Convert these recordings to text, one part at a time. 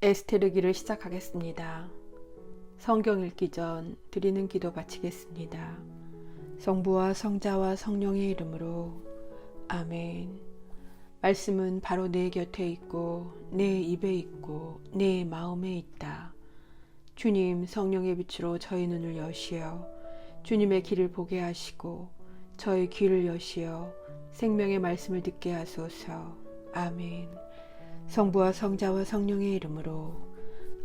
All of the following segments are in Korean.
에스테르기를 시작하겠습니다. 성경 읽기 전 드리는 기도 바치겠습니다. 성부와 성자와 성령의 이름으로 아멘. 말씀은 바로 내 곁에 있고 내 입에 있고 내 마음에 있다. 주님, 성령의 빛으로 저희 눈을 여시어 주님의 길을 보게 하시고 저희 귀를 여시어 생명의 말씀을 듣게 하소서. 아멘. 성부와 성자와 성령의 이름으로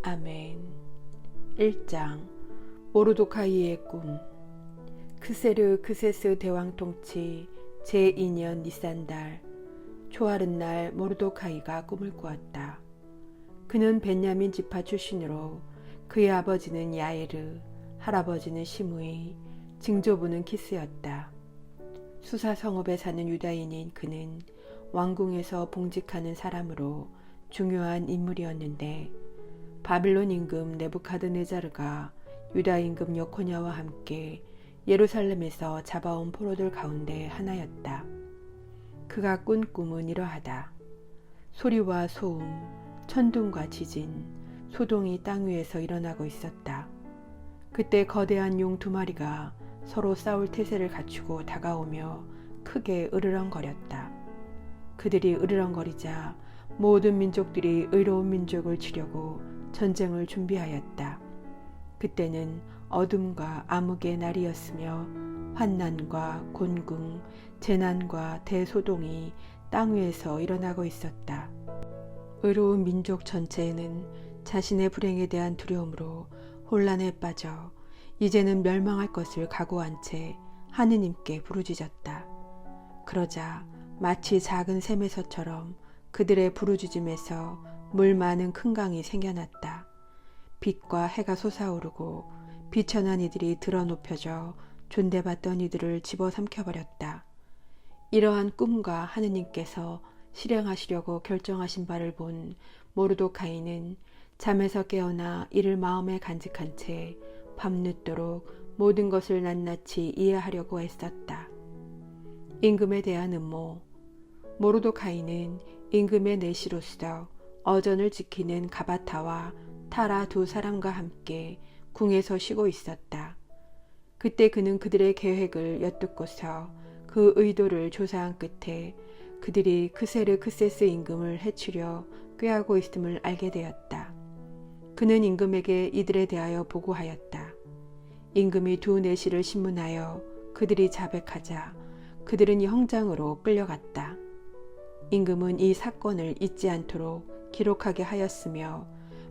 아멘. 1장 모르도카이의 꿈. 크세르 크세스 대왕 통치 제2년 니산달 초하룻날 모르도카이가 꿈을 꾸었다. 그는 벤야민 지파 출신으로 그의 아버지는 야에르, 할아버지는 시므이, 증조부는 키스였다. 수사 성읍에 사는 유다인인 그는 왕궁에서 봉직하는 사람으로 중요한 인물이었는데 바빌론 임금 네부카드네자르가 유다 임금 여코냐와 함께 예루살렘에서 잡아온 포로들 가운데 하나였다. 그가 꾼 꿈은 이러하다. 소리와 소음, 천둥과 지진, 소동이 땅 위에서 일어나고 있었다. 그때 거대한 용 2마리가 서로 싸울 태세를 갖추고 다가오며 크게 으르렁거렸다. 그들이 으르렁거리자 모든 민족들이 의로운 민족을 치려고 전쟁을 준비하였다. 그때는 어둠과 암흑의 날이었으며 환난과 곤궁, 재난과 대소동이 땅 위에서 일어나고 있었다. 의로운 민족 전체에는 자신의 불행에 대한 두려움으로 혼란에 빠져 이제는 멸망할 것을 각오한 채 하느님께 부르짖었다. 그러자 마치 작은 샘에서처럼 그들의 부르짖음에서 물 많은 큰 강이 생겨났다. 빛과 해가 솟아오르고 비천한 이들이 드러눕혀져 존대받던 이들을 집어삼켜버렸다. 이러한 꿈과 하느님께서 실행하시려고 결정하신 바를 본 모르도카이는 잠에서 깨어나 이를 마음에 간직한 채 밤늦도록 모든 것을 낱낱이 이해하려고 애썼다. 임금에 대한 음모. 모르도카이는 임금의 내시로서 어전을 지키는 가바타와 타라 2사람과 함께 궁에서 쉬고 있었다. 그때 그는 그들의 계획을 엿듣고서 그 의도를 조사한 끝에 그들이 크세르 크세스 임금을 해치려 꾀하고 있음을 알게 되었다. 그는 임금에게 이들에 대하여 보고하였다. 임금이 2 내시를 신문하여 그들이 자백하자 그들은 이 형장으로 끌려갔다. 임금은 이 사건을 잊지 않도록 기록하게 하였으며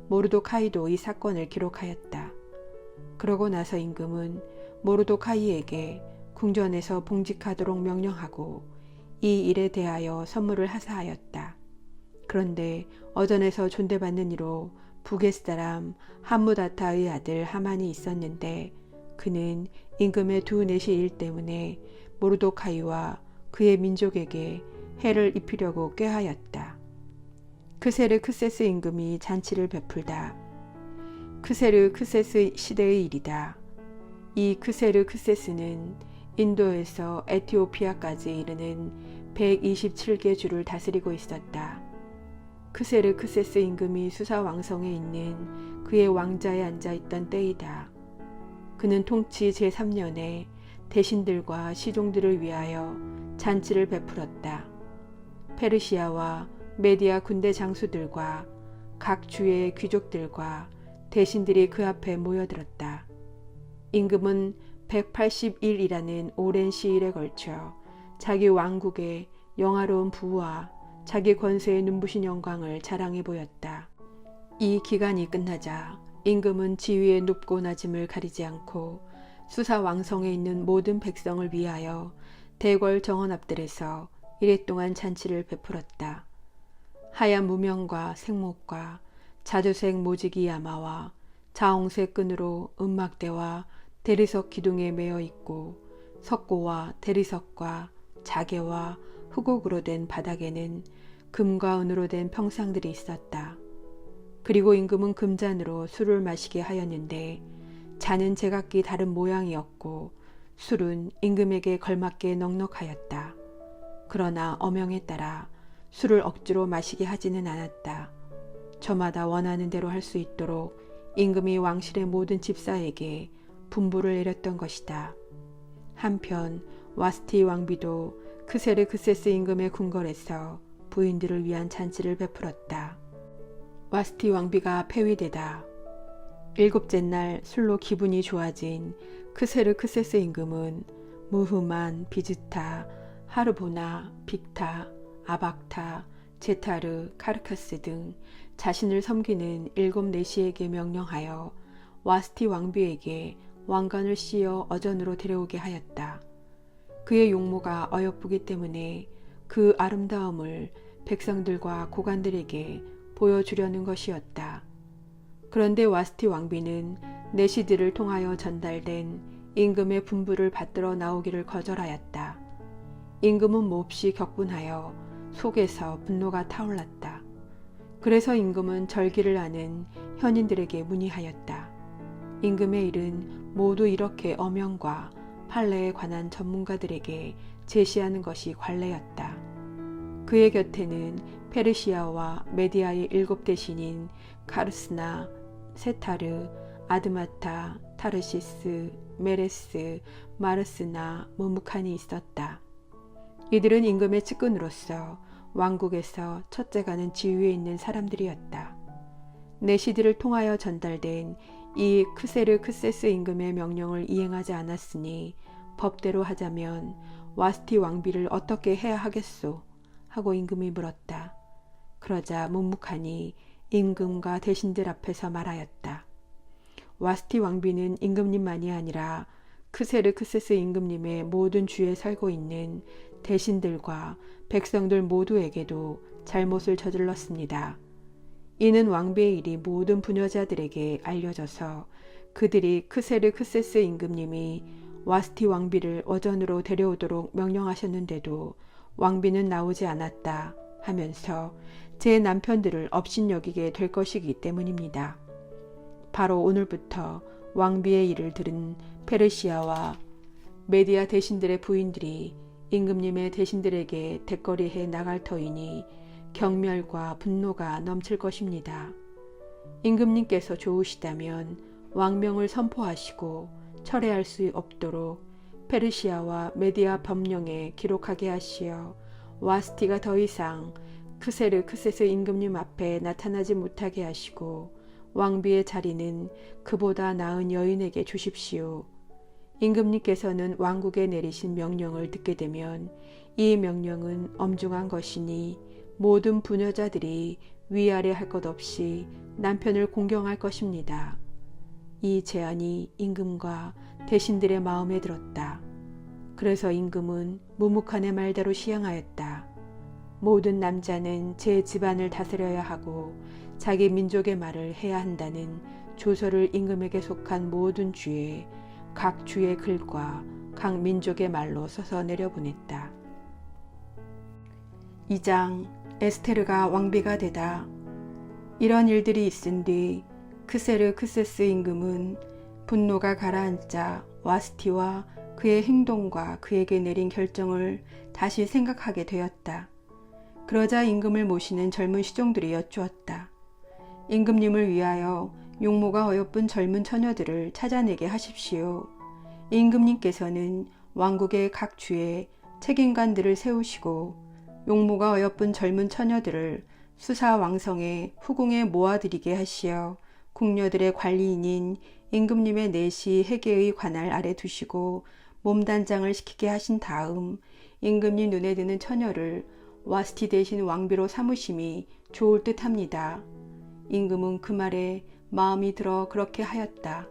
모르도카이도 이 사건을 기록하였다. 그러고 나서 임금은 모르도카이에게 궁전에서 봉직하도록 명령하고 이 일에 대하여 선물을 하사하였다. 그런데 어전에서 존대받는 이로 부겟 사람 함무다타의 아들 하만이 있었는데 그는 임금의 2 내시 일 때문에 모르도카이와 그의 민족에게 해를 입히려고 꾀하였다. 크세르 크세스 임금이 잔치를 베풀다. 크세르 크세스 시대의 일이다. 이 크세르 크세스는 인도에서 에티오피아까지 이르는 127개 주를 다스리고 있었다. 크세르 크세스 임금이 수사 왕성에 있는 그의 왕자에 앉아있던 때이다. 그는 통치 제3년에 대신들과 시종들을 위하여 잔치를 베풀었다. 페르시아와 메디아 군대 장수들과 각 주의 귀족들과 대신들이 그 앞에 모여들었다. 임금은 180일이라는 오랜 시일에 걸쳐 자기 왕국의 영화로운 부와 자기 권세의 눈부신 영광을 자랑해 보였다. 이 기간이 끝나자 임금은 지위의 높고 낮음을 가리지 않고 수사 왕성에 있는 모든 백성을 위하여 대궐 정원 앞들에서 이랫동안 잔치를 베풀었다. 하얀 무명과 생목과 자주색 모지기 야마와 자홍색 끈으로 음막대와 대리석 기둥에 매어 있고 석고와 대리석과 자개와 흑옥으로 된 바닥에는 금과 은으로 된 평상들이 있었다. 그리고 임금은 금잔으로 술을 마시게 하였는데 잔은 제각기 다른 모양이었고 술은 임금에게 걸맞게 넉넉하였다. 그러나 어명에 따라 술을 억지로 마시게 하지는 않았다. 저마다 원하는 대로 할 수 있도록 임금이 왕실의 모든 집사에게 분부를 내렸던 것이다. 한편 와스티 왕비도 크세르크세스 임금의 궁궐에서 부인들을 위한 잔치를 베풀었다. 와스티 왕비가 폐위되다 7째 날 술로 기분이 좋아진 크세르크세스 임금은 무흐만, 비즈타, 하르보나, 빅타, 아박타, 제타르, 카르카스 등 자신을 섬기는 7내시에게 명령하여 와스티 왕비에게 왕관을 씌어 어전으로 데려오게 하였다. 그의 용모가 어여쁘기 때문에 그 아름다움을 백성들과 고관들에게 보여주려는 것이었다. 그런데 와스티 왕비는 내시들을 통하여 전달된 임금의 분부를 받들어 나오기를 거절하였다. 임금은 몹시 격분하여 속에서 분노가 타올랐다. 그래서 임금은 절기를 아는 현인들에게 문의하였다. 임금의 일은 모두 이렇게 엄연과 판례에 관한 전문가들에게 제시하는 것이 관례였다. 그의 곁에는 페르시아와 메디아의 7대신인 카르스나, 세타르, 아드마타, 타르시스, 메레스, 마르스나, 무무칸이 있었다. 이들은 임금의 측근으로서 왕국에서 첫째가는 지위에 있는 사람들이었다. 내시들을 통하여 전달된 이 크세르크세스 임금의 명령을 이행하지 않았으니 법대로 하자면 와스티 왕비를 어떻게 해야 하겠소? 하고 임금이 물었다. 그러자 무무칸이 임금과 대신들 앞에서 말하였다. 와스티 왕비는 임금님만이 아니라 크세르크세스 임금님의 모든 주에 살고 있는 대신들과 백성들 모두에게도 잘못을 저질렀습니다. 이는 왕비의 일이 모든 부녀자들에게 알려져서 그들이 크세르크세스 임금님이 와스티 왕비를 어전으로 데려오도록 명령하셨는데도 왕비는 나오지 않았다 하면서 제 남편들을 업신여기게 될 것이기 때문입니다. 바로 오늘부터 왕비의 일을 들은 페르시아와 메디아 대신들의 부인들이 임금님의 대신들에게 대거리해 나갈 터이니 경멸과 분노가 넘칠 것입니다. 임금님께서 좋으시다면 왕명을 선포하시고 철회할 수 없도록 페르시아와 메디아 법령에 기록하게 하시어 와스티가 더 이상 크세르크세스 임금님 앞에 나타나지 못하게 하시고 왕비의 자리는 그보다 나은 여인에게 주십시오. 임금님께서는 왕국에 내리신 명령을 듣게 되면 이 명령은 엄중한 것이니 모든 부녀자들이 위아래 할 것 없이 남편을 공경할 것입니다. 이 제안이 임금과 대신들의 마음에 들었다. 그래서 임금은 무무칸의 말대로 시행하였다. 모든 남자는 제 집안을 다스려야 하고 자기 민족의 말을 해야 한다는 조서를 임금에게 속한 모든 주에 각 주의 글과 각 민족의 말로 써서 내려보냈다. 2장 에스테르가 왕비가 되다. 이런 일들이 있은 뒤 크세르크세스 임금은 분노가 가라앉자 와스티와 그의 행동과 그에게 내린 결정을 다시 생각하게 되었다. 그러자 임금을 모시는 젊은 시종들이 여쭈었다. 임금님을 위하여 용모가 어여쁜 젊은 처녀들을 찾아내게 하십시오. 임금님께서는 왕국의 각 주에 책임관들을 세우시고 용모가 어여쁜 젊은 처녀들을 수사왕성의 후궁에 모아들이게 하시어 궁녀들의 관리인인 임금님의 내시 해계의 관할 아래 두시고 몸단장을 시키게 하신 다음 임금님 눈에 드는 처녀를 와스티 대신 왕비로 삼으심이 좋을 듯합니다. 임금은 그 말에 마음이 들어 그렇게 하였다.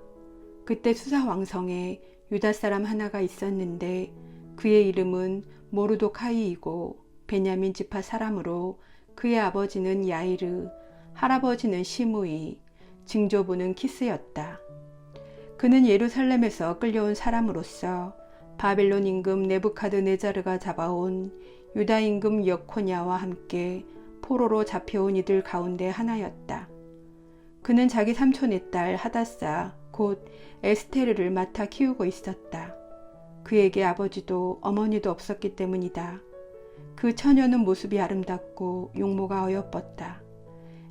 그때 수사왕성에 유다 사람 하나가 있었는데 그의 이름은 모르도카이이고 베냐민 지파 사람으로 그의 아버지는 야이르, 할아버지는 시므이, 증조부는 키스였다. 그는 예루살렘에서 끌려온 사람으로서 바벨론 임금 네부카드네자르가 잡아온 유다 임금 여코냐와 함께 포로로 잡혀온 이들 가운데 하나였다. 그는 자기 삼촌의 딸 하다사 곧 에스테르를 맡아 키우고 있었다. 그에게 아버지도 어머니도 없었기 때문이다. 그 처녀는 모습이 아름답고 용모가 어여뻤다.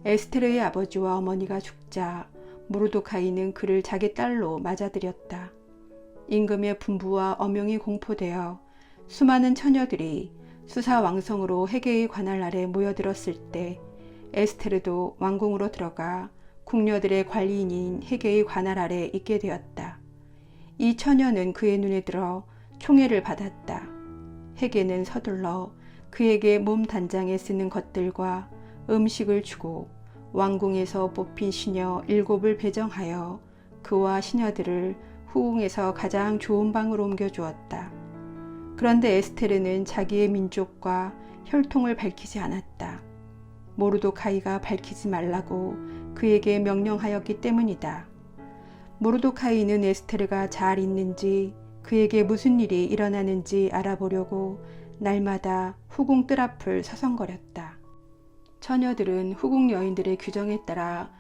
에스테르의 아버지와 어머니가 죽자 모르도카이는 그를 자기 딸로 맞아들였다. 임금의 분부와 엄명이 공포되어 수많은 처녀들이 수사왕성으로 헤게의 관할 아래 모여들었을 때 에스테르도 왕궁으로 들어가 궁녀들의 관리인인 헤게의 관할 아래 있게 되었다. 이 처녀는 그의 눈에 들어 총애를 받았다. 헤게는 서둘러 그에게 몸 단장에 쓰는 것들과 음식을 주고 왕궁에서 뽑힌 시녀 7을 배정하여 그와 시녀들을 후궁에서 가장 좋은 방으로 옮겨주었다. 그런데 에스테르는 자기의 민족과 혈통을 밝히지 않았다. 모르도카이가 밝히지 말라고 그에게 명령하였기 때문이다. 모르도카이는 에스테르가 잘 있는지 그에게 무슨 일이 일어나는지 알아보려고 날마다 후궁 뜰 앞을 서성거렸다. 처녀들은 후궁 여인들의 규정에 따라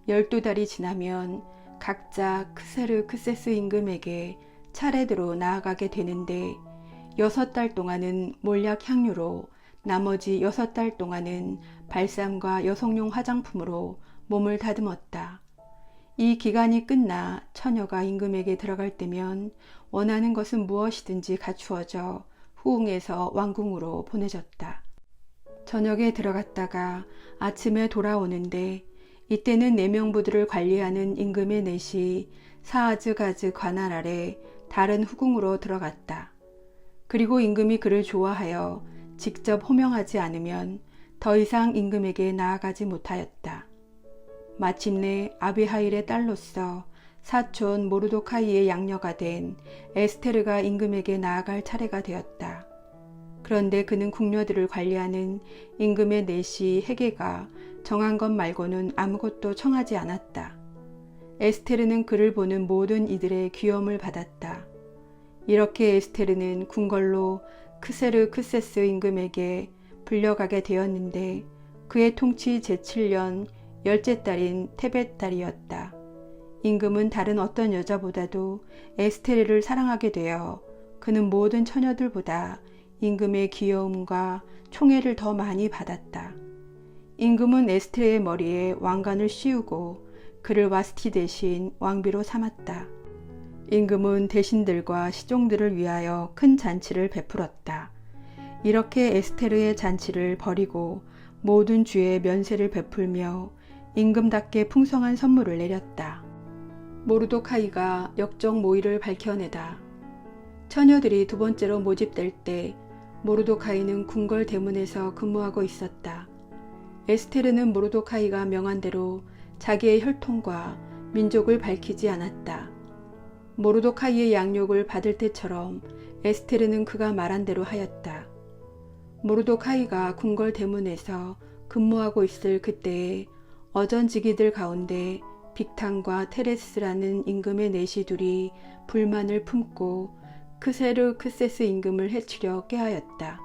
12달이 지나면 각자 크세르 크세스 임금에게 차례대로 나아가게 되는데 6달 동안은 몰약 향유로 나머지 6달 동안은 발삼과 여성용 화장품으로 몸을 다듬었다. 이 기간이 끝나 처녀가 임금에게 들어갈 때면 원하는 것은 무엇이든지 갖추어져 후궁에서 왕궁으로 보내졌다. 저녁에 들어갔다가 아침에 돌아오는데 이때는 내명부들을 관리하는 임금의 넷이 사아즈가즈 관할 아래 다른 후궁으로 들어갔다. 그리고 임금이 그를 좋아하여 직접 호명하지 않으면 더 이상 임금에게 나아가지 못하였다. 마침내 아비하일의 딸로서 사촌 모르도카이의 양녀가 된 에스테르가 임금에게 나아갈 차례가 되었다. 그런데 그는 궁녀들을 관리하는 임금의 넷이 헤게가 정한 것 말고는 아무것도 청하지 않았다. 에스테르는 그를 보는 모든 이들의 귀염을 받았다. 이렇게 에스테르는 궁궐로 크세르 크세스 임금에게 불려가게 되었는데 그의 통치 제7년 10째 달인 테벳 달이었다. 임금은 다른 어떤 여자보다도 에스테르를 사랑하게 되어 그는 모든 처녀들보다 임금의 귀여움과 총애를 더 많이 받았다. 임금은 에스테르의 머리에 왕관을 씌우고 그를 와스티 대신 왕비로 삼았다. 임금은 대신들과 시종들을 위하여 큰 잔치를 베풀었다. 이렇게 에스테르의 잔치를 벌이고 모든 주에 면세를 베풀며 임금답게 풍성한 선물을 내렸다. 모르도카이가 역적 모의를 밝혀내다. 처녀들이 두 번째로 모집될 때 모르도카이는 궁궐 대문에서 근무하고 있었다. 에스테르는 모르도카이가 명한 대로 자기의 혈통과 민족을 밝히지 않았다. 모르도카이의 양욕을 받을 때처럼 에스테르는 그가 말한 대로 하였다. 모르도카이가 궁궐 대문에서 근무하고 있을 그때에 어전지기들 가운데 빅탄과 테레스라는 임금의 넷이 둘이 불만을 품고 크세르 크세스 임금을 해치려 꾀하였다.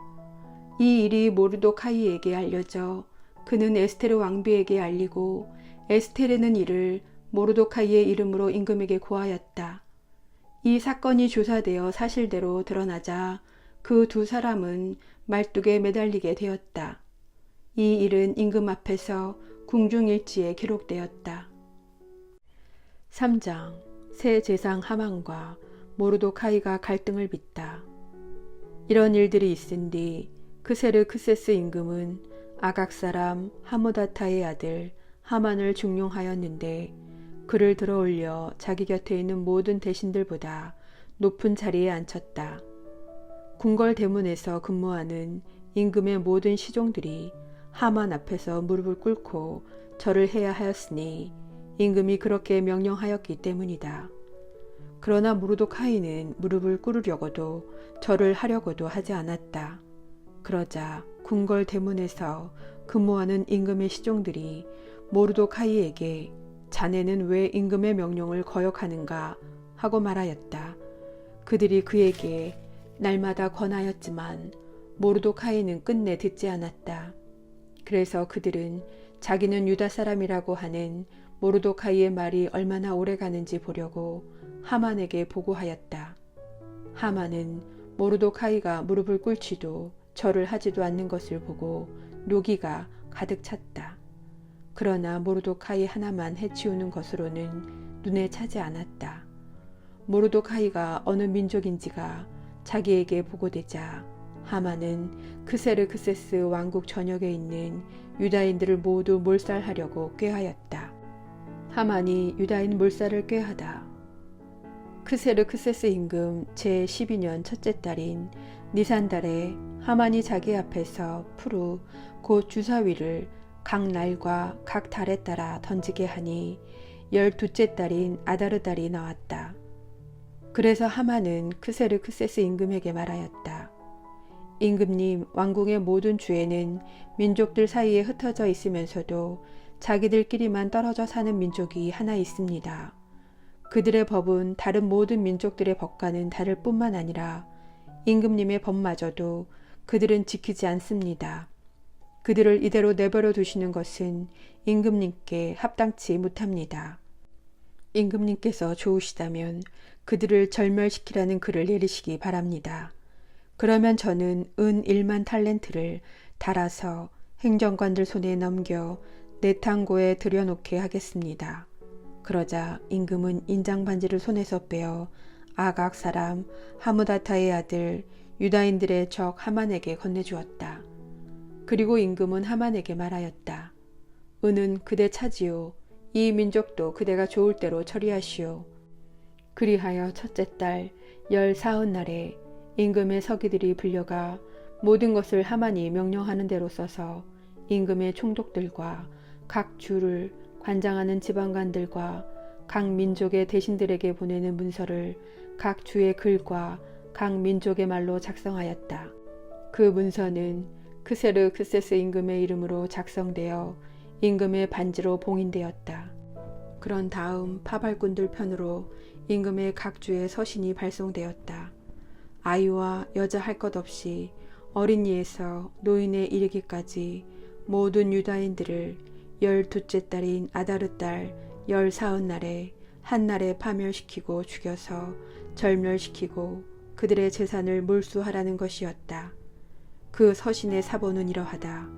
이 일이 모르도카이에게 알려져 그는 에스테르 왕비에게 알리고 에스테르는 이를 모르도카이의 이름으로 임금에게 고하였다. 이 사건이 조사되어 사실대로 드러나자 그 두 사람은 말뚝에 매달리게 되었다. 이 일은 임금 앞에서 궁중일지에 기록되었다. 3장 새 제상 하만과 모르도카이가 갈등을 빚다. 이런 일들이 있은 뒤 크세르 크세스 임금은 아각 사람 하무다타의 아들 하만을 중용하였는데 그를 들어올려 자기 곁에 있는 모든 대신들보다 높은 자리에 앉혔다. 궁궐 대문에서 근무하는 임금의 모든 시종들이 하만 앞에서 무릎을 꿇고 절을 해야 하였으니 임금이 그렇게 명령하였기 때문이다. 그러나 모르도카이는 무릎을 꿇으려고도 절을 하려고도 하지 않았다. 그러자 궁궐 대문에서 근무하는 임금의 시종들이 모르도카이에게 자네는 왜 임금의 명령을 거역하는가 하고 말하였다. 그들이 그에게 날마다 권하였지만 모르도카이는 끝내 듣지 않았다. 그래서 그들은 자기는 유다 사람이라고 하는 모르도카이의 말이 얼마나 오래 가는지 보려고 하만에게 보고하였다. 하만은 모르도카이가 무릎을 꿇지도 절을 하지도 않는 것을 보고 노기가 가득 찼다. 그러나 모르도카이 하나만 해치우는 것으로는 눈에 차지 않았다. 모르도카이가 어느 민족인지가 자기에게 보고되자 하만은 크세르크세스 왕국 전역에 있는 유다인들을 모두 몰살하려고 꾀하였다. 하만이 유다인 몰살을 꾀하다. 크세르크세스 임금 제12년 첫째 달인 니산달에 하만이 자기 앞에서 푸르 곧 주사위를 각 날과 각 달에 따라 던지게 하니 12째 달인 아다르달이 나왔다. 그래서 하만은 크세르크세스 임금에게 말하였다. 임금님, 왕궁의 모든 주에는 민족들 사이에 흩어져 있으면서도 자기들끼리만 떨어져 사는 민족이 하나 있습니다. 그들의 법은 다른 모든 민족들의 법과는 다를 뿐만 아니라 임금님의 법마저도 그들은 지키지 않습니다. 그들을 이대로 내버려 두시는 것은 임금님께 합당치 못합니다. 임금님께서 좋으시다면 그들을 절멸시키라는 글을 내리시기 바랍니다. 그러면 저는 은 1만 탈렌트를 달아서 행정관들 손에 넘겨 내탕고에 들여놓게 하겠습니다. 그러자 임금은 인장반지를 손에서 빼어 아각 사람 하무다타의 아들 유다인들의 적 하만에게 건네주었다. 그리고 임금은 하만에게 말하였다. 은은 그대 차지요. 이 민족도 그대가 좋을 대로 처리하시오. 그리하여 첫째 달 14흔날에 임금의 서기들이 불려가 모든 것을 하만이 명령하는 대로 써서 임금의 총독들과 각 주를 관장하는 지방관들과 각 민족의 대신들에게 보내는 문서를 각 주의 글과 각 민족의 말로 작성하였다. 그 문서는 크세르크세스 임금의 이름으로 작성되어 임금의 반지로 봉인되었다. 그런 다음 파발꾼들 편으로 임금의 각 주의 서신이 발송되었다. 아이와 여자 할 것 없이 어린이에서 노인에 이르기까지 모든 유다인들을 12째 달인 아다르 달 14흔날에 한날에 파멸시키고 죽여서 절멸시키고 그들의 재산을 몰수하라는 것이었다. 그 서신의 사본은 이러하다.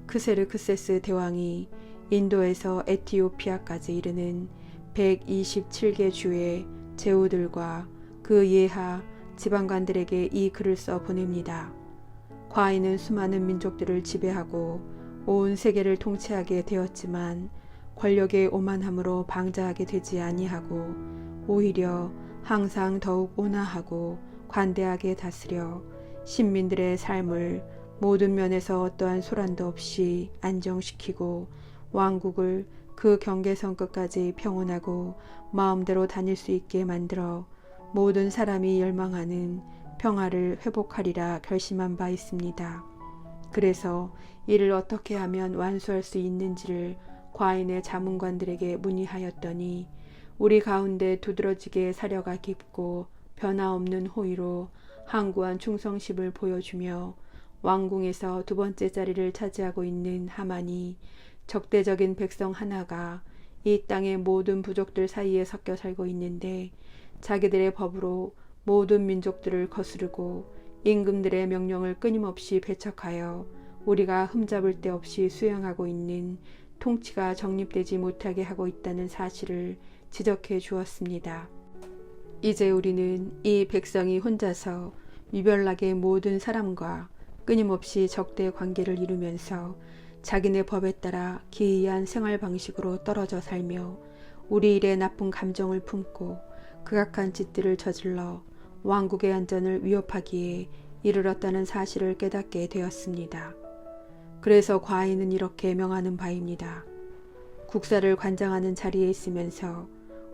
크세르크세스 대왕이 인도에서 에티오피아까지 이르는 127개 주의 제후들과 그 예하 지방관들에게 이 글을 써 보냅니다. 과인은 수많은 민족들을 지배하고 온 세계를 통치하게 되었지만 권력의 오만함으로 방자하게 되지 아니하고 오히려 항상 더욱 온화하고 관대하게 다스려 신민들의 삶을 모든 면에서 어떠한 소란도 없이 안정시키고 왕국을 그 경계선 끝까지 평온하고 마음대로 다닐 수 있게 만들어 모든 사람이 열망하는 평화를 회복하리라 결심한 바 있습니다. 그래서 이를 어떻게 하면 완수할 수 있는지를 과인의 자문관들에게 문의하였더니 우리 가운데 두드러지게 사려가 깊고 변화없는 호의로 항구한 충성심을 보여주며 왕궁에서 두 번째 자리를 차지하고 있는 하만이 적대적인 백성 하나가 이 땅의 모든 부족들 사이에 섞여 살고 있는데 자기들의 법으로 모든 민족들을 거스르고 임금들의 명령을 끊임없이 배척하여 우리가 흠잡을 데 없이 수행하고 있는 통치가 정립되지 못하게 하고 있다는 사실을 지적해 주었습니다. 이제 우리는 이 백성이 혼자서 유별나게 모든 사람과 끊임없이 적대 관계를 이루면서 자기네 법에 따라 기이한 생활 방식으로 떨어져 살며 우리 일에 나쁜 감정을 품고 극악한 짓들을 저질러 왕국의 안전을 위협하기에 이르렀다는 사실을 깨닫게 되었습니다. 그래서 과인은 이렇게 명하는 바입니다. 국사를 관장하는 자리에 있으면서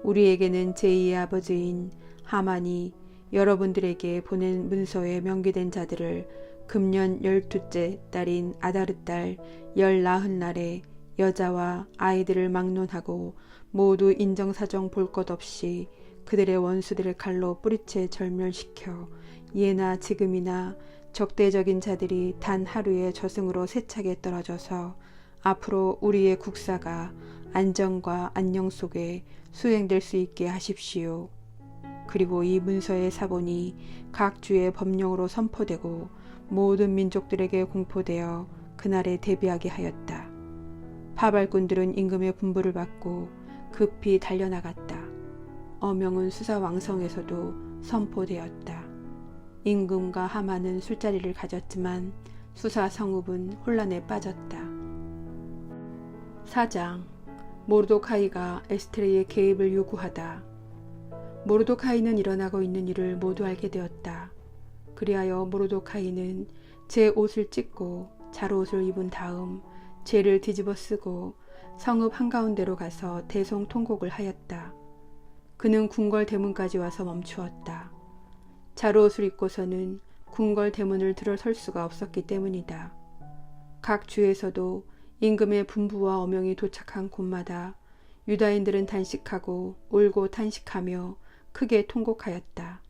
우리에게는 제2의 아버지인 하만이 여러분들에게 보낸 문서에 명기된 자들을 금년 12째 달인 아다르 달 14흔날에 여자와 아이들을 막론하고 모두 인정사정 볼 것 없이 그들의 원수들의 칼로 뿌리채 절멸시켜 예나 지금이나 적대적인 자들이 단 하루의 저승으로 세차게 떨어져서 앞으로 우리의 국사가 안정과 안녕 속에 수행될 수 있게 하십시오. 그리고 이 문서의 사본이 각 주의 법령으로 선포되고 모든 민족들에게 공포되어 그날에 대비하게 하였다. 파발꾼들은 임금의 분부를 받고 급히 달려나갔다. 어명은 수사왕성에서도 선포되었다. 임금과 하만은 술자리를 가졌지만 수사 성읍은 혼란에 빠졌다. 4장. 모르도카이가 에스테르의 개입을 요구하다. 모르도카이는 일어나고 있는 일을 모두 알게 되었다. 그리하여 모르도카이는 제 옷을 찢고 자로옷을 입은 다음 죄를 뒤집어 쓰고 성읍 한가운데로 가서 대성통곡을 하였다. 그는 궁궐 대문까지 와서 멈추었다. 자로옷을 입고서는 궁궐 대문을 들어설 수가 없었기 때문이다. 각 주에서도 임금의 분부와 어명이 도착한 곳마다 유다인들은 단식하고 울고 탄식하며 크게 통곡하였다.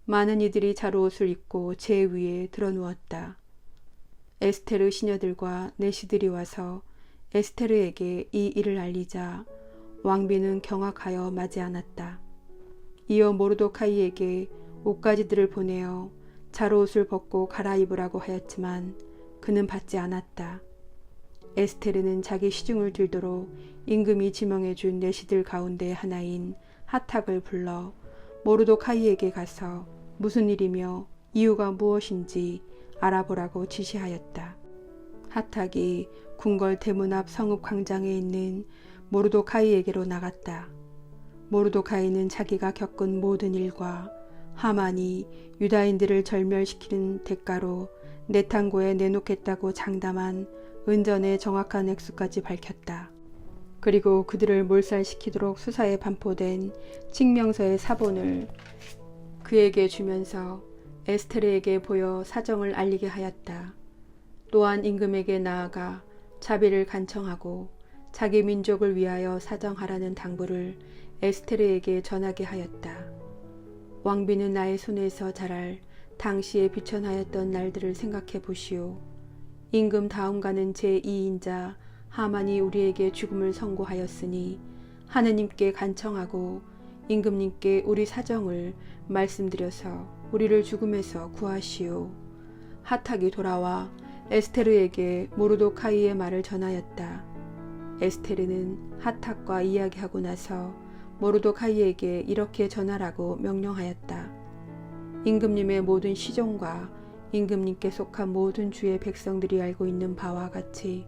많은 이들이 자로옷을 입고 제 위에 드러누웠다. 에스테르 시녀들과 내시들이 와서 에스테르에게 이 일을 알리자 왕비는 경악하여 마지 않았다. 이어 모르도카이에게 옷가지들을 보내어 자로옷을 벗고 갈아입으라고 하였지만 그는 받지 않았다. 에스테르는 자기 시중을 들도록 임금이 지명해 준 내시들 가운데 하나인 하탁을 불러 모르도카이에게 가서 무슨 일이며 이유가 무엇인지 알아보라고 지시하였다. 하탁이 궁궐 대문 앞 성읍 광장에 있는 모르도카이에게로 나갔다. 모르도카이는 자기가 겪은 모든 일과 하만이 유다인들을 절멸시키는 대가로 내탕고에 내놓겠다고 장담한 은전의 정확한 액수까지 밝혔다. 그리고 그들을 몰살시키도록 수사에 반포된 칙명서의 사본을 그에게 주면서 에스테르에게 보여 사정을 알리게 하였다. 또한 임금에게 나아가 자비를 간청하고 자기 민족을 위하여 사정하라는 당부를 에스테르에게 전하게 하였다. 왕비는 나의 손에서 자랄 당시에 비천하였던 날들을 생각해 보시오. 임금 다음가는 제2인자 하만이 우리에게 죽음을 선고하였으니 하느님께 간청하고 임금님께 우리 사정을 말씀드려서 우리를 죽음에서 구하시오. 하탁이 돌아와 에스테르에게 모르도카이의 말을 전하였다. 에스테르는 하탁과 이야기하고 나서 모르도카이에게 이렇게 전하라고 명령하였다. 임금님의 모든 시종과 임금님께 속한 모든 주의 백성들이 알고 있는 바와 같이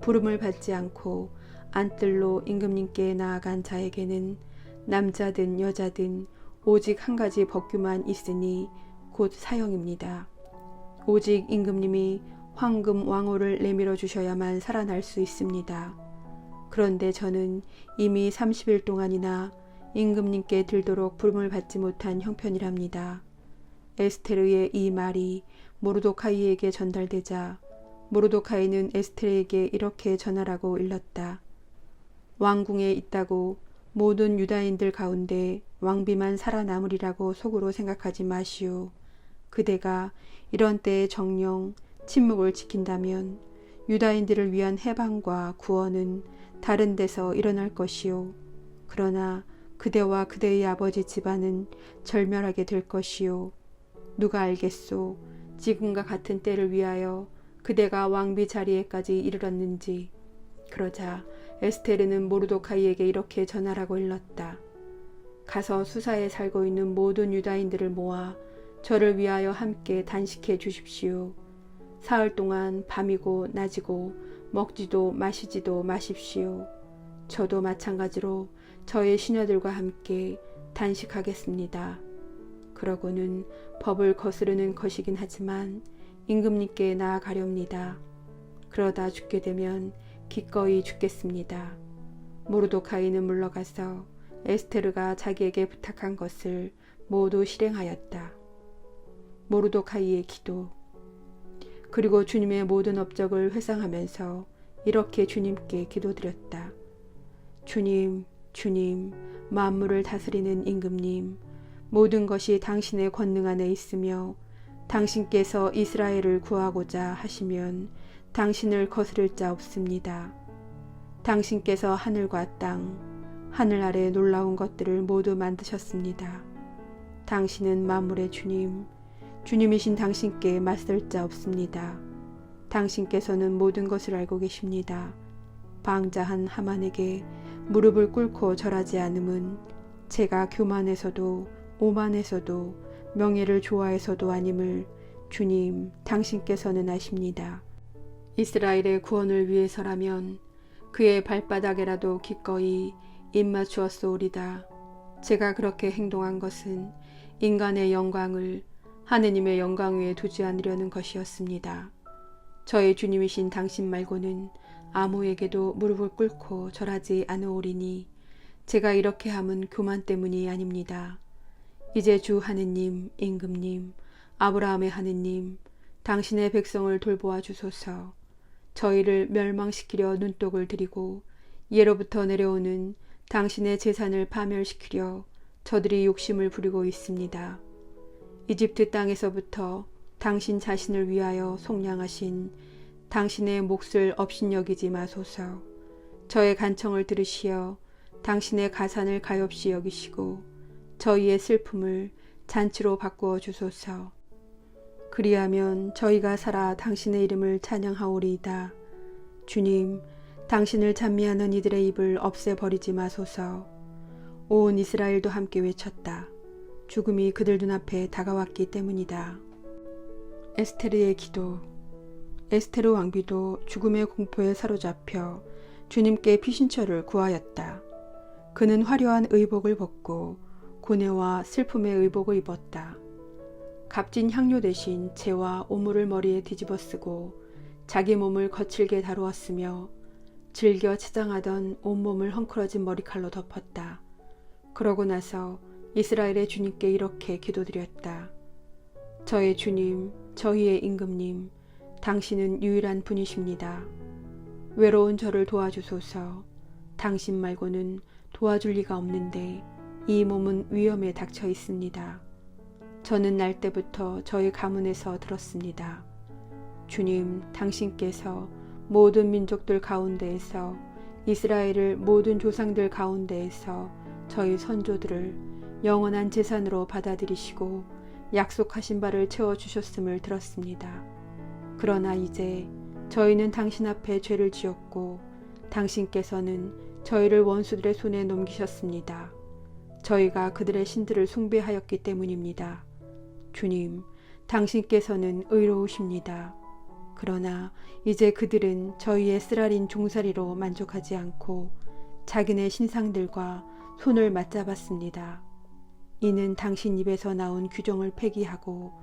부름을 받지 않고 안뜰로 임금님께 나아간 자에게는 남자든 여자든 오직 한 가지 법규만 있으니 곧 사형입니다. 오직 임금님이 황금 왕호를 내밀어 주셔야만 살아날 수 있습니다. 그런데 저는 이미 30일 동안이나 임금님께 들도록 부름을 받지 못한 형편이랍니다. 에스테르의 이 말이 모르도카이에게 전달되자 모르도카이는 에스테르에게 이렇게 전하라고 일렀다. 왕궁에 있다고 모든 유다인들 가운데 왕비만 살아남으리라고 속으로 생각하지 마시오. 그대가 이런 때에 정령 침묵을 지킨다면 유다인들을 위한 해방과 구원은 다른 데서 일어날 것이오. 그러나 그대와 그대의 아버지 집안은 절멸하게 될 것이오. 누가 알겠소. 지금과 같은 때를 위하여 그대가 왕비 자리에까지 이르렀는지. 그러자 에스테르는 모르도카이에게 이렇게 전하라고 일렀다. 가서 수사에 살고 있는 모든 유다인들을 모아 저를 위하여 함께 단식해 주십시오. 사흘 동안 밤이고 낮이고 먹지도 마시지도 마십시오. 저도 마찬가지로 저의 시녀들과 함께 단식하겠습니다. 그러고는 법을 거스르는 것이긴 하지만 임금님께 나아가렵니다. 그러다 죽게 되면 기꺼이 죽겠습니다. 모르도카이는 물러가서 에스테르가 자기에게 부탁한 것을 모두 실행하였다. 모르도카이의 기도. 그리고 주님의 모든 업적을 회상하면서 이렇게 주님께 기도드렸다. 주님, 주님, 만물을 다스리는 임금님, 모든 것이 당신의 권능 안에 있으며 당신께서 이스라엘을 구하고자 하시면 당신을 거스를 자 없습니다. 당신께서 하늘과 땅, 하늘 아래 놀라운 것들을 모두 만드셨습니다. 당신은 만물의 주님, 주님이신 당신께 맞설 자 없습니다. 당신께서는 모든 것을 알고 계십니다. 방자한 하만에게 무릎을 꿇고 절하지 않음은 제가 교만해서도 오만해서도 명예를 좋아해서도 아님을 주님 당신께서는 아십니다. 이스라엘의 구원을 위해서라면 그의 발바닥에라도 기꺼이 입맞추었소이다. 제가 그렇게 행동한 것은 인간의 영광을 하느님의 영광 위에 두지 않으려는 것이었습니다. 저의 주님이신 당신 말고는 아무에게도 무릎을 꿇고 절하지 않으오리니 제가 이렇게 함은 교만 때문이 아닙니다. 이제 주 하느님, 임금님, 아브라함의 하느님, 당신의 백성을 돌보아 주소서. 저희를 멸망시키려 눈독을 들이고 예로부터 내려오는 당신의 재산을 파멸시키려 저들이 욕심을 부리고 있습니다. 이집트 땅에서부터 당신 자신을 위하여 속량하신 당신의 몫을 업신여기지 마소서. 저의 간청을 들으시어 당신의 가산을 가엾이 여기시고 저희의 슬픔을 잔치로 바꾸어 주소서. 그리하면 저희가 살아 당신의 이름을 찬양하오리이다. 주님, 당신을 찬미하는 이들의 입을 없애버리지 마소서. 온 이스라엘도 함께 외쳤다. 죽음이 그들 눈앞에 다가왔기 때문이다. 에스테르의 기도. 에스테르 왕비도 죽음의 공포에 사로잡혀 주님께 피신처를 구하였다. 그는 화려한 의복을 벗고 고뇌와 슬픔의 의복을 입었다. 값진 향료 대신 재와 오물을 머리에 뒤집어 쓰고 자기 몸을 거칠게 다루었으며 즐겨 치장하던 온몸을 헝클어진 머리칼로 덮었다. 그러고 나서 이스라엘의 주님께 이렇게 기도드렸다. 저의 주님, 저희의 임금님, 당신은 유일한 분이십니다. 외로운 저를 도와주소서. 당신 말고는 도와줄 리가 없는데 이 몸은 위험에 닥쳐 있습니다. 저는 날 때부터 저희 가문에서 들었습니다. 주님, 당신께서 모든 민족들 가운데에서 이스라엘을 모든 조상들 가운데에서 저희 선조들을 영원한 재산으로 받아들이시고 약속하신 바를 채워주셨음을 들었습니다. 그러나 이제 저희는 당신 앞에 죄를 지었고 당신께서는 저희를 원수들의 손에 넘기셨습니다. 저희가 그들의 신들을 숭배하였기 때문입니다. 주님, 당신께서는 의로우십니다. 그러나 이제 그들은 저희의 쓰라린 종살이로 만족하지 않고 자기네 신상들과 손을 맞잡았습니다. 이는 당신 입에서 나온 규정을 폐기하고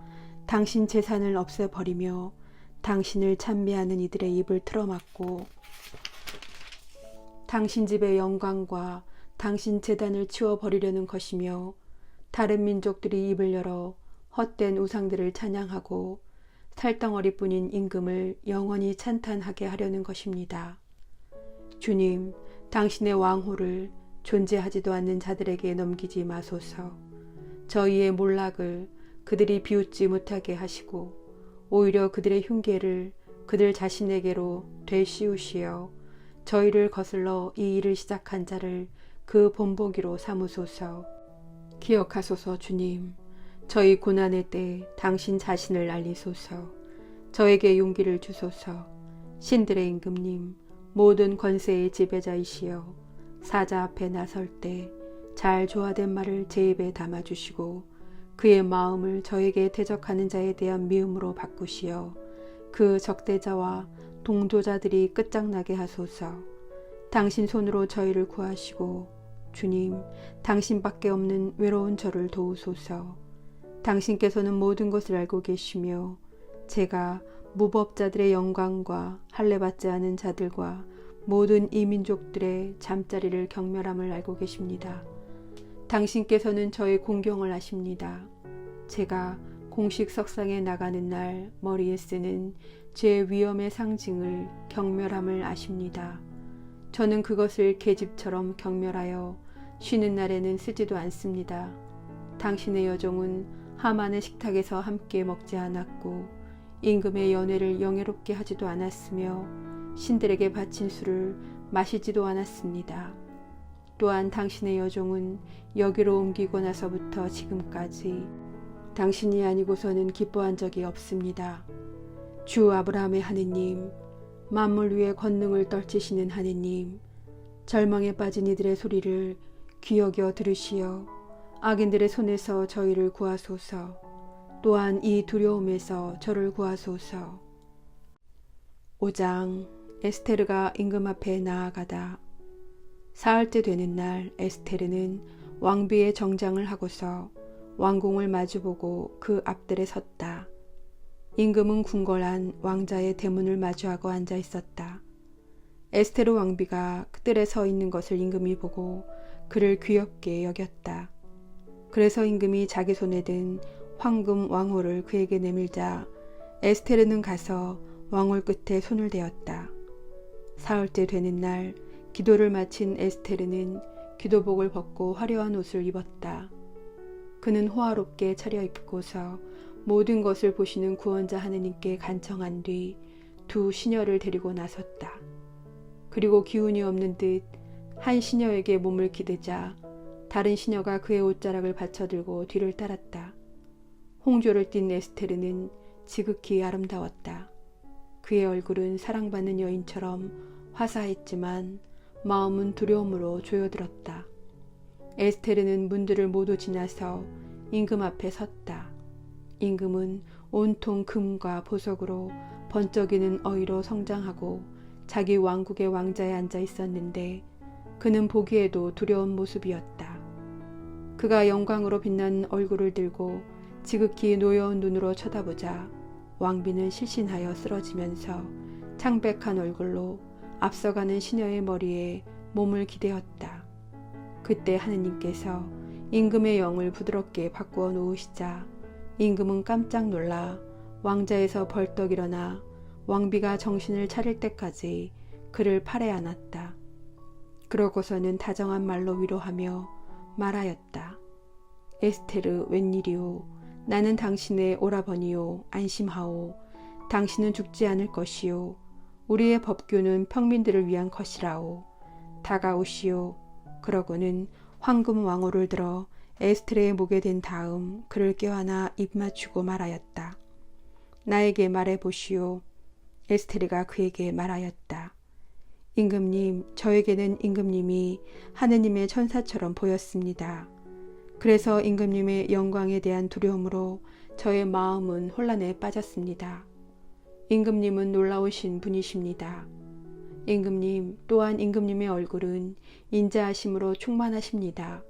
당신 재산을 없애버리며 당신을 찬미하는 이들의 입을 틀어막고 당신 집의 영광과 당신 제단을 치워버리려는 것이며 다른 민족들이 입을 열어 헛된 우상들을 찬양하고 살덩어리뿐인 임금을 영원히 찬탄하게 하려는 것입니다. 주님, 당신의 왕호를 존재하지도 않는 자들에게 넘기지 마소서. 저희의 몰락을 그들이 비웃지 못하게 하시고 오히려 그들의 흉계를 그들 자신에게로 되씌우시어 저희를 거슬러 이 일을 시작한 자를 그 본보기로 삼으소서. 기억하소서. 주님, 저희 고난의 때 당신 자신을 알리소서. 저에게 용기를 주소서. 신들의 임금님, 모든 권세의 지배자이시여 사자 앞에 나설 때 잘 조화된 말을 제 입에 담아주시고 그의 마음을 저에게 대적하는 자에 대한 미움으로 바꾸시어 그 적대자와 동조자들이 끝장나게 하소서. 당신 손으로 저희를 구하시고 주님, 당신밖에 없는 외로운 저를 도우소서. 당신께서는 모든 것을 알고 계시며 제가 무법자들의 영광과 할례받지 않은 자들과 모든 이민족들의 잠자리를 경멸함을 알고 계십니다. 당신께서는 저의 공경을 하십니다. 제가 공식 석상에 나가는 날 머리에 쓰는 제 위엄의 상징을 경멸함을 아십니다. 저는 그것을 계집처럼 경멸하여 쉬는 날에는 쓰지도 않습니다. 당신의 여종은 하만의 식탁에서 함께 먹지 않았고 임금의 연회를 영예롭게 하지도 않았으며 신들에게 바친 술을 마시지도 않았습니다. 또한 당신의 여종은 여기로 옮기고 나서부터 지금까지 당신이 아니고서는 기뻐한 적이 없습니다. 주 아브라함의 하느님, 만물 위에 권능을 떨치시는 하느님, 절망에 빠진 이들의 소리를 귀여겨 들으시어 악인들의 손에서 저희를 구하소서. 또한 이 두려움에서 저를 구하소서. 5장. 에스테르가 임금 앞에 나아가다. 사흘째 되는 날 에스테르는 왕비의 정장을 하고서 왕궁을 마주보고 그 앞들에 섰다. 임금은 궁궐한 왕자의 대문을 마주하고 앉아 있었다. 에스테르 왕비가 그들에 서 있는 것을 임금이 보고 그를 귀엽게 여겼다. 그래서 임금이 자기 손에 든 황금 왕호를 그에게 내밀자 에스테르는 가서 왕홀 끝에 손을 대었다. 사흘째 되는 날 기도를 마친 에스테르는 기도복을 벗고 화려한 옷을 입었다. 그는 호화롭게 차려입고서 모든 것을 보시는 구원자 하느님께 간청한 뒤 두 시녀를 데리고 나섰다. 그리고 기운이 없는 듯 한 시녀에게 몸을 기대자 다른 시녀가 그의 옷자락을 받쳐들고 뒤를 따랐다. 홍조를 띤 에스테르는 지극히 아름다웠다. 그의 얼굴은 사랑받는 여인처럼 화사했지만 마음은 두려움으로 조여들었다. 에스테르는 문들을 모두 지나서 임금 앞에 섰다. 임금은 온통 금과 보석으로 번쩍이는 어이로 성장하고 자기 왕국의 왕자에 앉아 있었는데 그는 보기에도 두려운 모습이었다. 그가 영광으로 빛나는 얼굴을 들고 지극히 노여운 눈으로 쳐다보자 왕비는 실신하여 쓰러지면서 창백한 얼굴로 앞서가는 시녀의 머리에 몸을 기대었다. 그때 하느님께서 임금의 영을 부드럽게 바꾸어 놓으시자 임금은 깜짝 놀라 왕자에서 벌떡 일어나 왕비가 정신을 차릴 때까지 그를 팔에 안았다. 그러고서는 다정한 말로 위로하며 말하였다. 에스테르 웬일이오. 나는 당신의 오라버니요. 안심하오. 당신은 죽지 않을 것이요. 우리의 법규는 평민들을 위한 것이라오. 다가오시오. 그러고는 황금 왕호를 들어 에스테르의 목에 댄 다음 그를 껴안아 입 맞추고 말하였다. 나에게 말해보시오. 에스테르가 그에게 말하였다. 임금님, 저에게는 임금님이 하느님의 천사처럼 보였습니다. 그래서 임금님의 영광에 대한 두려움으로 저의 마음은 혼란에 빠졌습니다. 임금님은 놀라우신 분이십니다. 임금님, 또한 임금님의 얼굴은 인자하심으로 충만하십니다.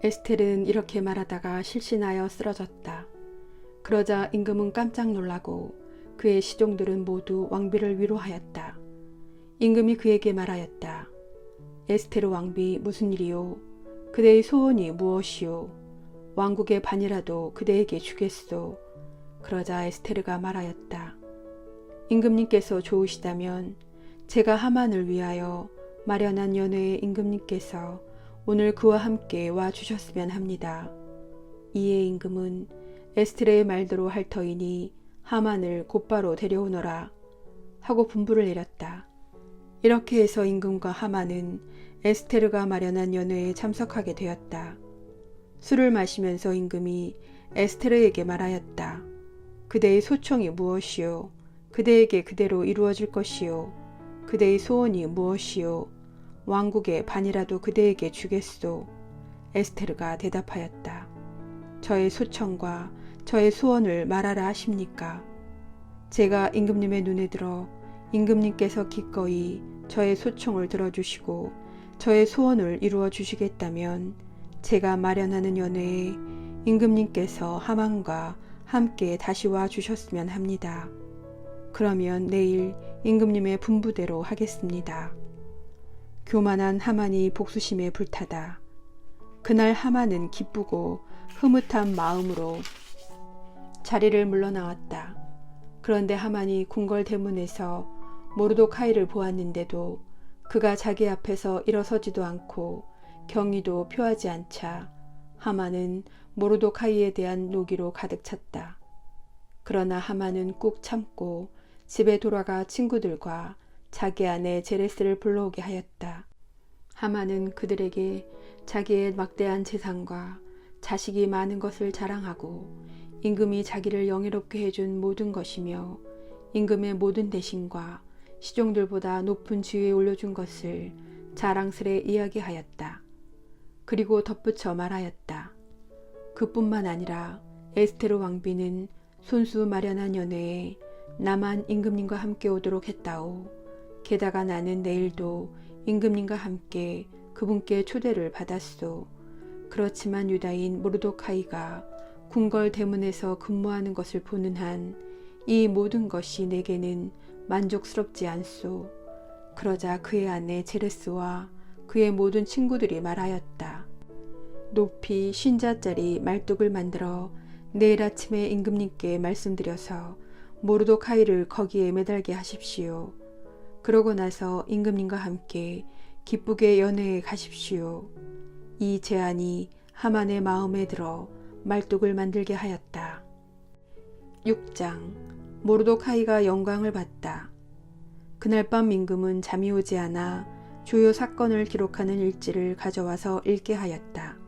에스테르는 이렇게 말하다가 실신하여 쓰러졌다. 그러자 임금은 깜짝 놀라고 그의 시종들은 모두 왕비를 위로하였다. 임금이 그에게 말하였다. 에스테르 왕비, 무슨 일이요? 그대의 소원이 무엇이요? 왕국의 반이라도 그대에게 주겠소. 그러자 에스테르가 말하였다. 임금님께서 좋으시다면 제가 하만을 위하여 마련한 연회에 임금님께서 오늘 그와 함께 와주셨으면 합니다. 이에 임금은 에스테르의 말대로 할 터이니 하만을 곧바로 데려오너라 하고 분부를 내렸다. 이렇게 해서 임금과 하만은 에스테르가 마련한 연회에 참석하게 되었다. 술을 마시면서 임금이 에스테르에게 말하였다. 그대의 소청이 무엇이요? 그대에게 그대로 이루어질 것이요. 그대의 소원이 무엇이요? 왕국의 반이라도 그대에게 주겠소. 에스테르가 대답하였다. 저의 소청과 저의 소원을 말하라 하십니까? 제가 임금님의 눈에 들어 임금님께서 기꺼이 저의 소청을 들어주시고 저의 소원을 이루어 주시겠다면 제가 마련하는 연회에 임금님께서 하만과 함께 다시 와 주셨으면 합니다. 그러면 내일 임금님의 분부대로 하겠습니다. 교만한 하만이 복수심에 불타다. 그날 하만은 기쁘고 흐뭇한 마음으로 자리를 물러나왔다. 그런데 하만이 궁궐 대문에서 모르도카이를 보았는데도 그가 자기 앞에서 일어서지도 않고 경의도 표하지 않자 하만은 모르도카이에 대한 노기로 가득 찼다. 그러나 하만은 꾹 참고 집에 돌아가 친구들과 자기 아내 제레스를 불러오게 하였다. 하만은 그들에게 자기의 막대한 재산과 자식이 많은 것을 자랑하고 임금이 자기를 영예롭게 해준 모든 것이며 임금의 모든 대신과 시종들보다 높은 지위에 올려준 것을 자랑스레 이야기하였다. 그리고 덧붙여 말하였다. 그뿐만 아니라 에스테르 왕비는 손수 마련한 연회에 나만 임금님과 함께 오도록 했다오. 게다가 나는 내일도 임금님과 함께 그분께 초대를 받았소. 그렇지만 유다인 모르도카이가 궁궐 대문에서 근무하는 것을 보는 한 이 모든 것이 내게는 만족스럽지 않소. 그러자 그의 아내 제레스와 그의 모든 친구들이 말하였다. 높이 50자짜리 말뚝을 만들어 내일 아침에 임금님께 말씀드려서 모르도카이를 거기에 매달게 하십시오. 그러고 나서 임금님과 함께 기쁘게 연회에 가십시오. 이 제안이 하만의 마음에 들어 말뚝을 만들게 하였다. 6장 모르도카이가 영광을 받다. 그날 밤 임금은 잠이 오지 않아 주요 사건을 기록하는 일지를 가져와서 읽게 하였다.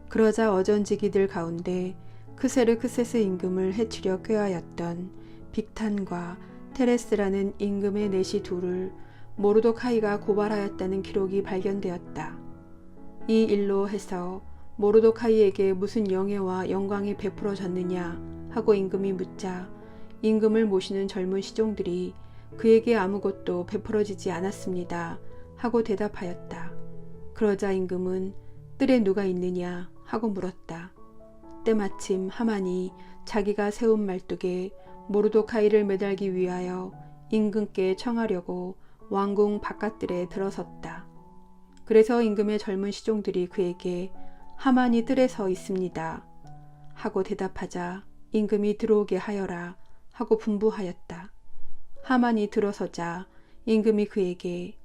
그러자 어전지기들 가운데 크세르크세스 임금을 해치려 꾀하였던 빅탄과 테레스라는 임금의 내시 둘을 모르도카이가 고발하였다는 기록이 발견되었다. 이 일로 해서 모르도카이에게 무슨 영예와 영광이 베풀어졌느냐 하고 임금이 묻자 임금을 모시는 젊은 시종들이 그에게 아무것도 베풀어지지 않았습니다 하고 대답하였다. 그러자 임금은 뜰에 누가 있느냐 하고 물었다. 때마침 하만이 자기가 세운 말뚝에 모르도카이를 매달기 위하여 임금께 청하려고 왕궁 바깥뜰에 들어섰다. 그래서 임금의 젊은 시종들이 그에게 하만이 뜰에 서 있습니다 하고 대답하자 임금이 들어오게 하여라 하고 분부하였다. 하만이 들어서자 임금이 그에게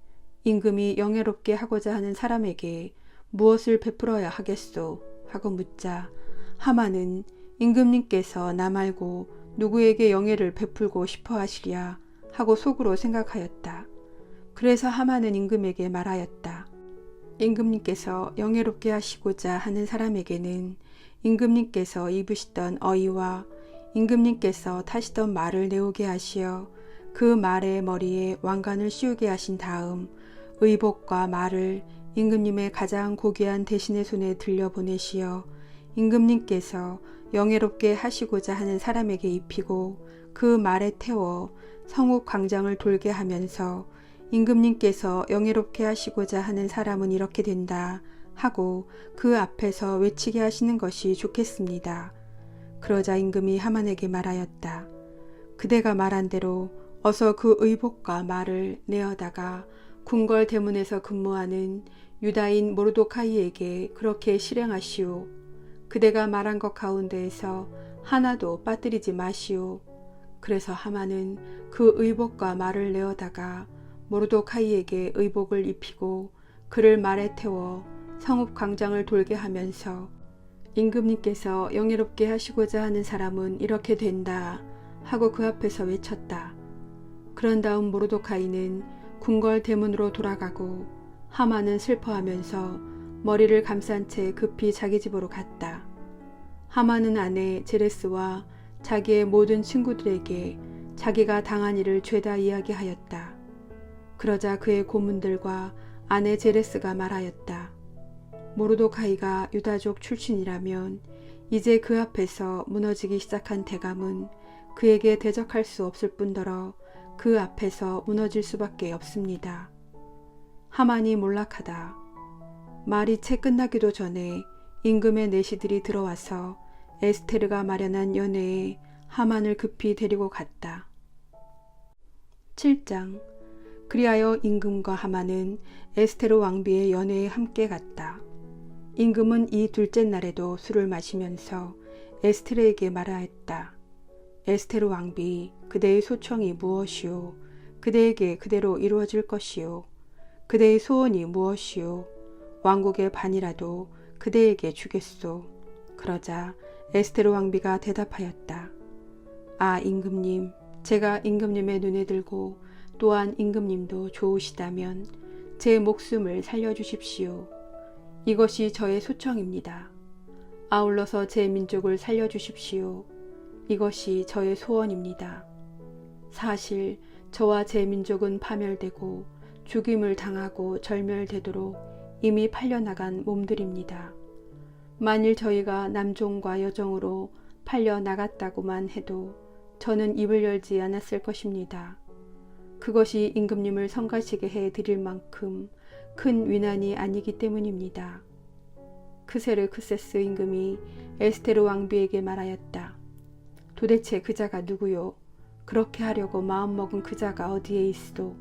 임금이 영예롭게 하고자 하는 사람에게 무엇을 베풀어야 하겠소 하고 묻자 하만은 임금님께서 나 말고 누구에게 영예를 베풀고 싶어 하시랴 하고 속으로 생각하였다. 그래서 하만은 임금에게 말하였다. 임금님께서 영예롭게 하시고자 하는 사람에게는 임금님께서 입으시던 어이와 임금님께서 타시던 말을 내오게 하시어 그 말의 머리에 왕관을 씌우게 하신 다음 의복과 말을 임금님의 가장 고귀한 대신의 손에 들려보내시어 임금님께서 영예롭게 하시고자 하는 사람에게 입히고 그 말에 태워 성읍 광장을 돌게 하면서 임금님께서 영예롭게 하시고자 하는 사람은 이렇게 된다 하고 그 앞에서 외치게 하시는 것이 좋겠습니다. 그러자 임금이 하만에게 말하였다. 그대가 말한 대로 어서 그 의복과 말을 내어다가 궁궐 대문에서 근무하는 유다인 모르도카이에게 그렇게 실행하시오. 그대가 말한 것 가운데에서 하나도 빠뜨리지 마시오. 그래서 하만은 그 의복과 말을 내어다가 모르도카이에게 의복을 입히고 그를 말에 태워 성읍 광장을 돌게 하면서 임금님께서 영예롭게 하시고자 하는 사람은 이렇게 된다 하고 그 앞에서 외쳤다. 그런 다음 모르도카이는 궁궐 대문으로 돌아가고 하만은 슬퍼하면서 머리를 감싼 채 급히 자기 집으로 갔다. 하만은 아내 제레스와 자기의 모든 친구들에게 자기가 당한 일을 죄다 이야기하였다. 그러자 그의 고문들과 아내 제레스가 말하였다. 모르도카이가 유다족 출신이라면 이제 그 앞에서 무너지기 시작한 대감은 그에게 대적할 수 없을 뿐더러 그 앞에서 무너질 수밖에 없습니다. 하만이 몰락하다. 말이 채 끝나기도 전에 임금의 내시들이 들어와서 에스테르가 마련한 연회에 하만을 급히 데리고 갔다. 7장 그리하여 임금과 하만은 에스테르 왕비의 연회에 함께 갔다. 임금은 이 둘째 날에도 술을 마시면서 에스테르에게 말하였다. 에스테르 왕비, 그대의 소청이 무엇이오? 그대에게 그대로 이루어질 것이오. 그대의 소원이 무엇이오? 왕국의 반이라도 그대에게 주겠소. 그러자 에스테르 왕비가 대답하였다. 아, 임금님, 제가 임금님의 눈에 들고 또한 임금님도 좋으시다면 제 목숨을 살려주십시오. 이것이 저의 소청입니다. 아울러서 제 민족을 살려주십시오. 이것이 저의 소원입니다. 사실 저와 제 민족은 파멸되고 죽임을 당하고 절멸되도록 이미 팔려나간 몸들입니다. 만일 저희가 남종과 여종으로 팔려나갔다고만 해도 저는 입을 열지 않았을 것입니다. 그것이 임금님을 성가시게 해드릴 만큼 큰 위난이 아니기 때문입니다. 크세르크세스 임금이 에스테르 왕비에게 말하였다. 도대체 그자가 누구요? 그렇게 하려고 마음먹은 그자가 어디에 있어?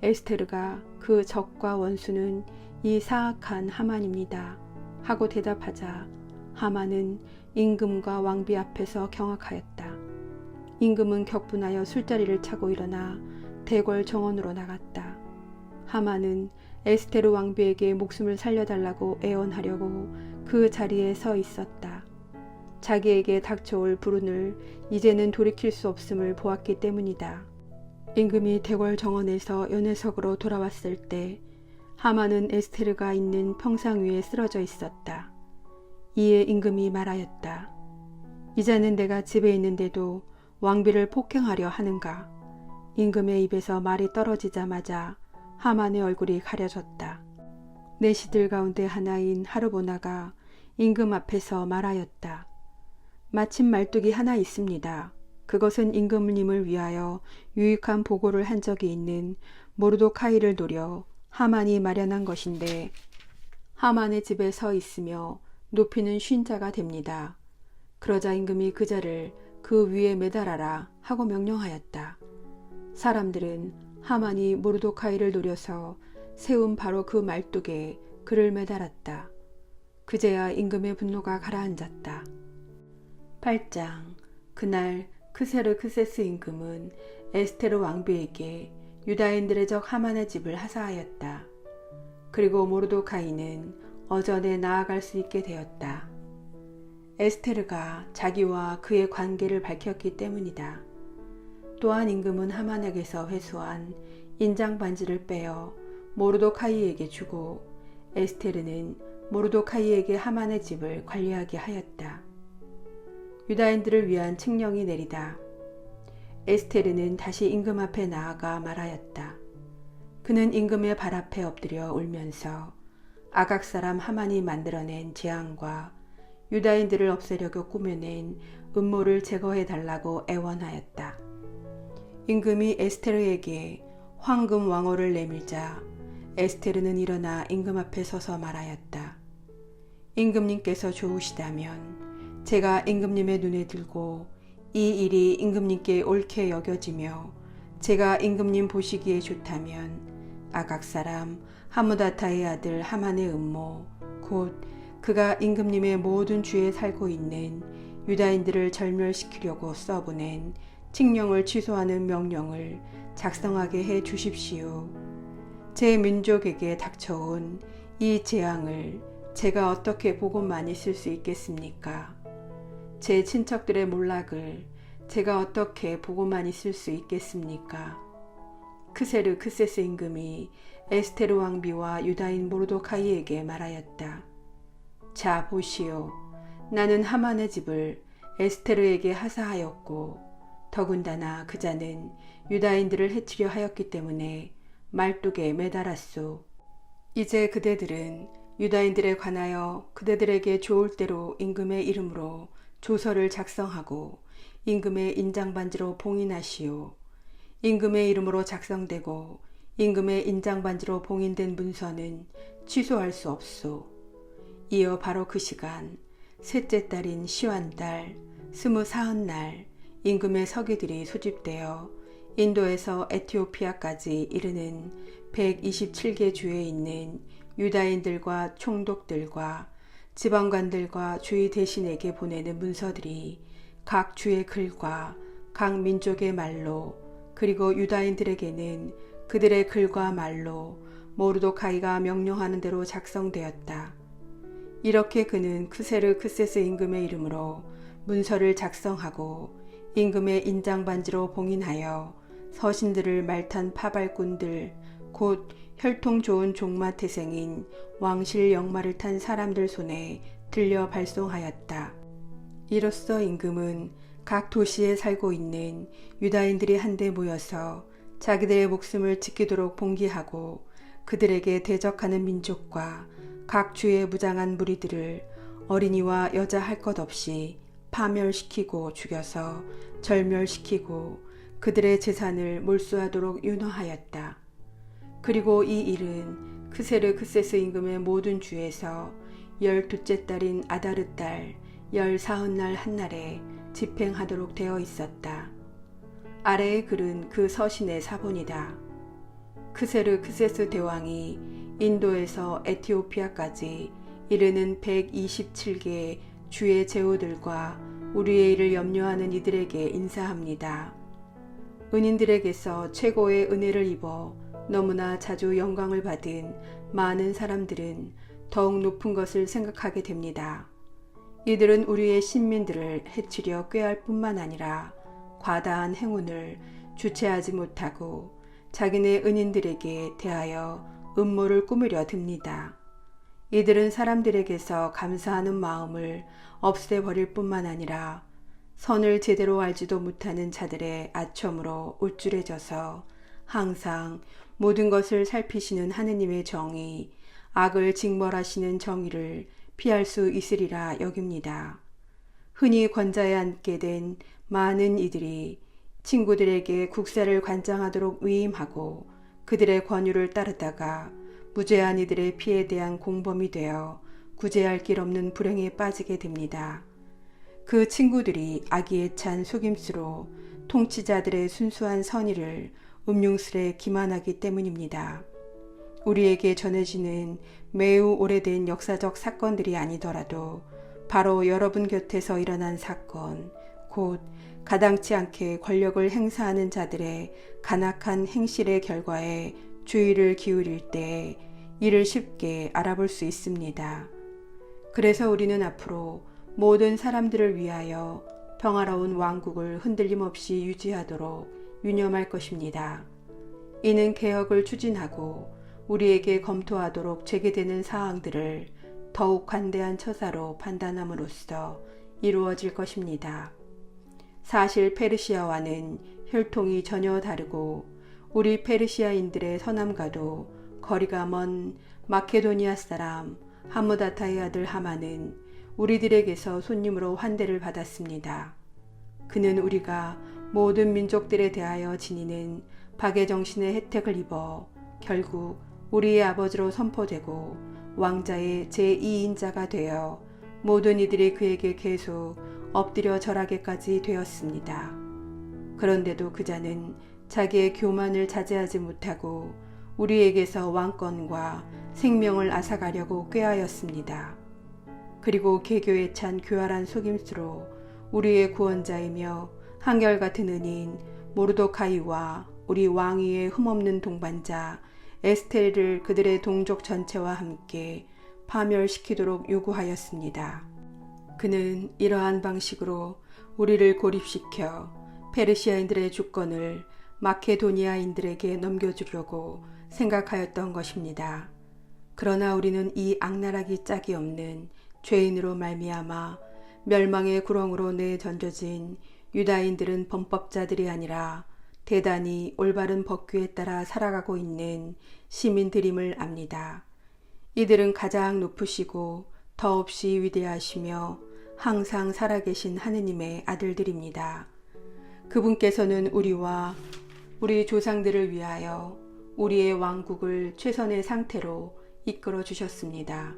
에스테르가 그 적과 원수는 이 사악한 하만입니다. 하고 대답하자 하만은 임금과 왕비 앞에서 경악하였다. 임금은 격분하여 술자리를 차고 일어나 대궐 정원으로 나갔다. 하만은 에스테르 왕비에게 목숨을 살려달라고 애원하려고 그 자리에 서 있었다. 자기에게 닥쳐올 불운을 이제는 돌이킬 수 없음을 보았기 때문이다. 임금이 대궐 정원에서 연회석으로 돌아왔을 때 하만은 에스테르가 있는 평상 위에 쓰러져 있었다. 이에 임금이 말하였다. 이제는 내가 집에 있는데도 왕비를 폭행하려 하는가? 임금의 입에서 말이 떨어지자마자 하만의 얼굴이 가려졌다. 내시들 가운데 하나인 하르보나가 임금 앞에서 말하였다. 마침 말뚝이 하나 있습니다. 그것은 임금님을 위하여 유익한 보고를 한 적이 있는 모르도카이를 노려 하만이 마련한 것인데 하만의 집에 서 있으며 높이는 쉰 자가 됩니다. 그러자 임금이 그자를 그 위에 매달아라 하고 명령하였다. 사람들은 하만이 모르도카이를 노려서 세운 바로 그 말뚝에 그를 매달았다. 그제야 임금의 분노가 가라앉았다. 8장. 그날 크세르크세스 임금은 에스테르 왕비에게 유다인들의 적 하만의 집을 하사하였다. 그리고 모르도카이는 어전에 나아갈 수 있게 되었다. 에스테르가 자기와 그의 관계를 밝혔기 때문이다. 또한 임금은 하만에게서 회수한 인장 반지를 빼어 모르도카이에게 주고 에스테르는 모르도카이에게 하만의 집을 관리하게 하였다. 유다인들을 위한 칙령이 내리다. 에스테르는 다시 임금 앞에 나아가 말하였다. 그는 임금의 발 앞에 엎드려 울면서 아각 사람 하만이 만들어낸 재앙과 유다인들을 없애려고 꾸며낸 음모를 제거해달라고 애원하였다. 임금이 에스테르에게 황금 왕호를 내밀자 에스테르는 일어나 임금 앞에 서서 말하였다. 임금님께서 좋으시다면 제가 임금님의 눈에 들고 이 일이 임금님께 옳게 여겨지며 제가 임금님 보시기에 좋다면 아각 사람 하무다타의 아들 하만의 음모 곧 그가 임금님의 모든 주에 살고 있는 유다인들을 절멸시키려고 써보낸 칙령을 취소하는 명령을 작성하게 해 주십시오. 제 민족에게 닥쳐온 이 재앙을 제가 어떻게 보고만 있을 수 있겠습니까? 제 친척들의 몰락을 제가 어떻게 보고만 있을 수 있겠습니까? 크세르크세스 임금이 에스테르 왕비와 유다인 모르도카이에게 말하였다. 자 보시오. 나는 하만의 집을 에스테르에게 하사하였고 더군다나 그자는 유다인들을 해치려 하였기 때문에 말뚝에 매달았소. 이제 그대들은 유다인들에 관하여 그대들에게 좋을 대로 임금의 이름으로 조서를 작성하고 임금의 인장반지로 봉인하시오. 임금의 이름으로 작성되고 임금의 인장반지로 봉인된 문서는 취소할 수 없소. 이어 바로 그 시간 셋째 달인 시완달 24날 임금의 서기들이 소집되어 인도에서 에티오피아까지 이르는 127개 주에 있는 유다인들과 총독들과 지방관들과 주의 대신에게 보내는 문서들이 각 주의 글과 각 민족의 말로 그리고 유다인들에게는 그들의 글과 말로 모르도카이가 명령하는 대로 작성되었다. 이렇게 그는 크세르크세스 임금의 이름으로 문서를 작성하고 임금의 인장반지로 봉인하여 서신들을 말탄 파발꾼들 곧 혈통 좋은 종마태생인 왕실 역마를 탄 사람들 손에 들려 발송하였다. 이로써 임금은 각 도시에 살고 있는 유다인들이 한데 모여서 자기들의 목숨을 지키도록 봉기하고 그들에게 대적하는 민족과 각 주의 무장한 무리들을 어린이와 여자 할 것 없이 파멸시키고 죽여서 절멸시키고 그들의 재산을 몰수하도록 윤허하였다. 그리고 이 일은 크세르크세스 임금의 모든 주에서 12째 달인 아다르 달 14날 한날에 집행하도록 되어 있었다. 아래의 글은 그 서신의 사본이다. 크세르크세스 대왕이 인도에서 에티오피아까지 이르는 127개의 주의 제후들과 우리의 일을 염려하는 이들에게 인사합니다. 은인들에게서 최고의 은혜를 입어 너무나 자주 영광을 받은 많은 사람들은 더욱 높은 것을 생각하게 됩니다. 이들은 우리의 신민들을 해치려 꾀할 뿐만 아니라 과다한 행운을 주체하지 못하고 자기네 은인들에게 대하여 음모를 꾸미려 듭니다. 이들은 사람들에게서 감사하는 마음을 없애버릴 뿐만 아니라 선을 제대로 알지도 못하는 자들의 아첨으로 우쭐해져서 항상 모든 것을 살피시는 하느님의 정의, 악을 징벌하시는 정의를 피할 수 있으리라 여깁니다. 흔히 권좌에 앉게 된 많은 이들이 친구들에게 국사를 관장하도록 위임하고 그들의 권유를 따르다가 무죄한 이들의 피에 대한 공범이 되어 구제할 길 없는 불행에 빠지게 됩니다. 그 친구들이 악의에 찬 속임수로 통치자들의 순수한 선의를 음흉스레 기만하기 때문입니다. 우리에게 전해지는 매우 오래된 역사적 사건들이 아니더라도 바로 여러분 곁에서 일어난 사건, 곧 가당치 않게 권력을 행사하는 자들의 간악한 행실의 결과에 주의를 기울일 때 이를 쉽게 알아볼 수 있습니다. 그래서 우리는 앞으로 모든 사람들을 위하여 평화로운 왕국을 흔들림 없이 유지하도록 유념할 것입니다. 이는 개혁을 추진하고 우리에게 검토하도록 제기되는 사항들을 더욱 관대한 처사로 판단함으로써 이루어질 것입니다. 사실 페르시아와는 혈통이 전혀 다르고 우리 페르시아인들의 서남과도 거리가 먼 마케도니아 사람 하무다타의 아들 하만은 우리들에게서 손님으로 환대를 받았습니다. 그는 우리가 모든 민족들에 대하여 지니는 박애정신의 혜택을 입어 결국 우리의 아버지로 선포되고 왕자의 제2인자가 되어 모든 이들이 그에게 계속 엎드려 절하게까지 되었습니다. 그런데도 그자는 자기의 교만을 자제하지 못하고 우리에게서 왕권과 생명을 앗아가려고 꾀하였습니다. 그리고 개교에 찬 교활한 속임수로 우리의 구원자이며 한결같은 은인 모르도카이와 우리 왕위의 흠없는 동반자 에스테를 그들의 동족 전체와 함께 파멸시키도록 요구하였습니다. 그는 이러한 방식으로 우리를 고립시켜 페르시아인들의 주권을 마케도니아인들에게 넘겨주려고 생각하였던 것입니다. 그러나 우리는 이 악랄하기 짝이 없는 죄인으로 말미암아 멸망의 구렁으로 내던져진 유다인들은 범법자들이 아니라 대단히 올바른 법규에 따라 살아가고 있는 시민들임을 압니다. 이들은 가장 높으시고 더없이 위대하시며 항상 살아계신 하느님의 아들들입니다. 그분께서는 우리와 우리 조상들을 위하여 우리의 왕국을 최선의 상태로 이끌어 주셨습니다.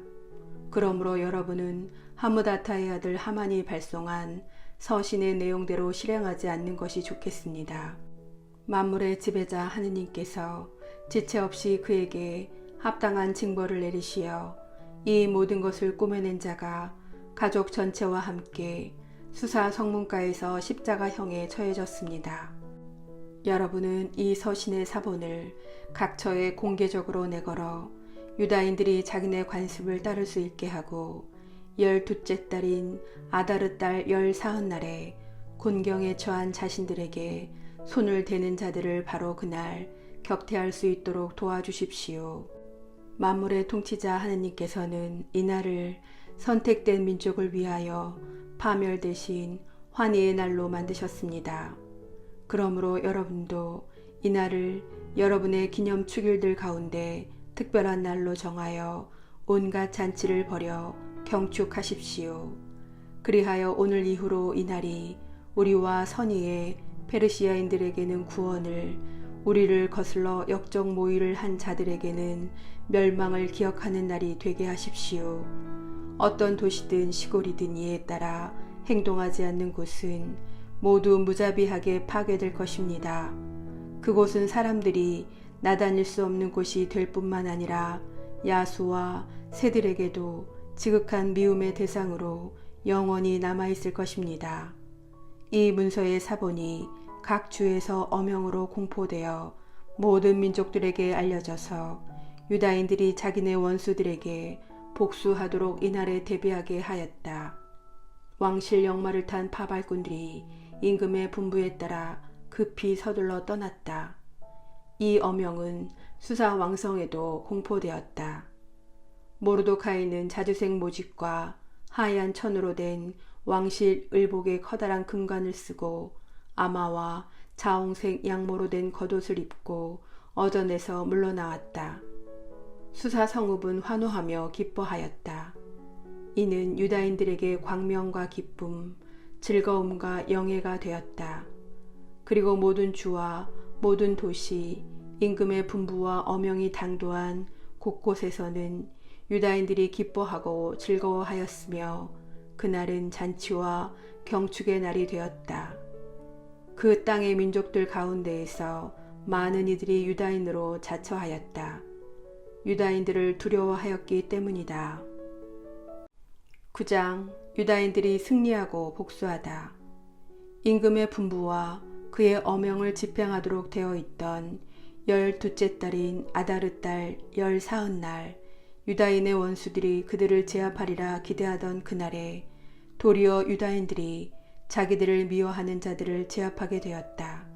그러므로 여러분은 하무다타의 아들 하만이 발송한 서신의 내용대로 실행하지 않는 것이 좋겠습니다. 만물의 지배자 하느님께서 지체 없이 그에게 합당한 징벌을 내리시어 이 모든 것을 꾸며낸 자가 가족 전체와 함께 수사 성문가에서 십자가형에 처해졌습니다. 여러분은 이 서신의 사본을 각처에 공개적으로 내걸어 유다인들이 자기네 관습을 따를 수 있게 하고 12째 달인 아다르 달 14날에 곤경에 처한 자신들에게 손을 대는 자들을 바로 그날 격퇴할 수 있도록 도와주십시오. 만물의 통치자 하느님께서는 이날을 선택된 민족을 위하여 파멸 대신 환희의 날로 만드셨습니다. 그러므로 여러분도 이날을 여러분의 기념 축일들 가운데 특별한 날로 정하여 온갖 잔치를 벌여 경축하십시오. 그리하여 오늘 이후로 이날이 우리와 선의의 페르시아인들에게는 구원을, 우리를 거슬러 역적 모의를 한 자들에게는 멸망을 기억하는 날이 되게 하십시오. 어떤 도시든 시골이든 이에 따라 행동하지 않는 곳은 모두 무자비하게 파괴될 것입니다. 그곳은 사람들이 나다닐 수 없는 곳이 될 뿐만 아니라 야수와 새들에게도 지극한 미움의 대상으로 영원히 남아있을 것입니다. 이 문서의 사본이 각 주에서 어명으로 공포되어 모든 민족들에게 알려져서 유다인들이 자기네 원수들에게 복수하도록 이날에 대비하게 하였다. 왕실 역마를 탄 파발꾼들이 임금의 분부에 따라 급히 서둘러 떠났다. 이 어명은 수사 왕성에도 공포되었다. 모르도카이는 자주색 모직과 하얀 천으로 된 왕실 의복의 커다란 금관을 쓰고 아마와 자홍색 양모로 된 겉옷을 입고 어전에서 물러나왔다. 수사 성읍은 환호하며 기뻐하였다. 이는 유다인들에게 광명과 기쁨, 즐거움과 영예가 되었다. 그리고 모든 주와 모든 도시, 임금의 분부와 어명이 당도한 곳곳에서는 유다인들이 기뻐하고 즐거워하였으며 그날은 잔치와 경축의 날이 되었다. 그 땅의 민족들 가운데에서 많은 이들이 유다인으로 자처하였다. 유다인들을 두려워하였기 때문이다. 9장 유다인들이 승리하고 복수하다. 임금의 분부와 그의 어명을 집행하도록 되어 있던 12째 달인 아다르 달 14날 유다인의 원수들이 그들을 제압하리라 기대하던 그날에 도리어 유다인들이 자기들을 미워하는 자들을 제압하게 되었다.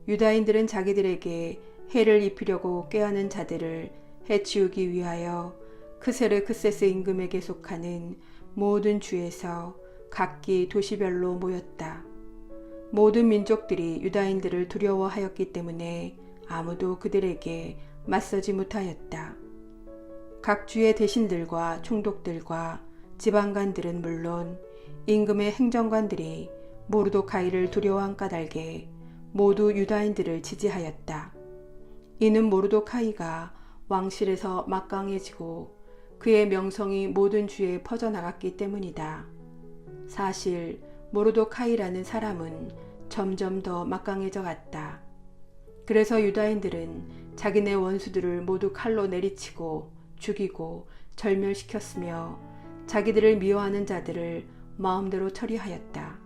유다인들은 자기들에게 해를 입히려고 꾀하는 자들을 해치우기 위하여 크세르크세스 임금에게 속하는 모든 주에서 각기 도시별로 모였다. 모든 민족들이 유다인들을 두려워하였기 때문에 아무도 그들에게 맞서지 못하였다. 각 주의 대신들과 총독들과 지방관들은 물론 임금의 행정관들이 모르도카이를 두려워한 까닭에 모두 유다인들을 지지하였다. 이는 모르도카이가 왕실에서 막강해지고 그의 명성이 모든 주에 퍼져나갔기 때문이다. 사실 모르도카이라는 사람은 점점 더 막강해져 갔다. 그래서 유다인들은 자기네 원수들을 모두 칼로 내리치고 죽이고 절멸시켰으며 자기들을 미워하는 자들을 마음대로 처리하였다.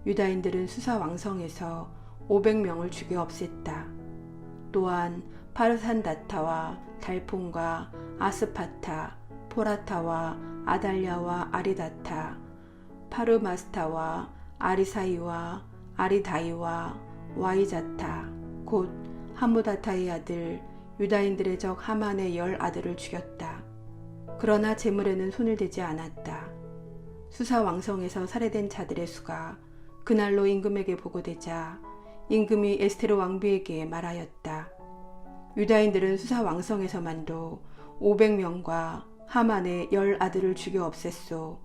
유다인들은 수사 왕성에서 500명을 죽여 없앴다. 또한 파르산다타와 달폰과 아스파타, 포라타와 아달랴와 아리다타, 파르마스타와 아리사이와 아리다이와 와이자타, 곧 하무다타의 아들 유다인들의 적 하만의 10 아들을 죽였다. 그러나 제물에는 손을 대지 않았다. 수사 왕성에서 살해된 자들의 수가 그날로 임금에게 보고되자 임금이 에스테르 왕비에게 말하였다. 유다인들은 수사 왕성에서만도 500명과 하만의 10 아들을 죽여 없앴소.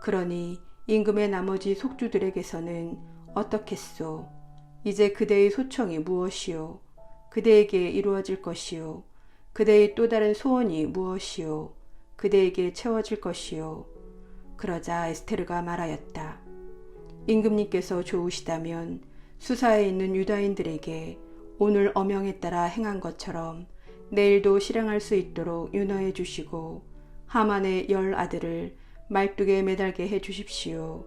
그러니 임금의 나머지 속주들에게서는 어떻겠소? 이제 그대의 소청이 무엇이요? 그대에게 이루어질 것이요? 그대의 또 다른 소원이 무엇이요? 그대에게 채워질 것이요? 그러자 에스테르가 말하였다. 임금님께서 좋으시다면 수사에 있는 유다인들에게 오늘 어명에 따라 행한 것처럼 내일도 실행할 수 있도록 윤허해 주시고 하만의 10 아들을 말뚝에 매달게 해 주십시오.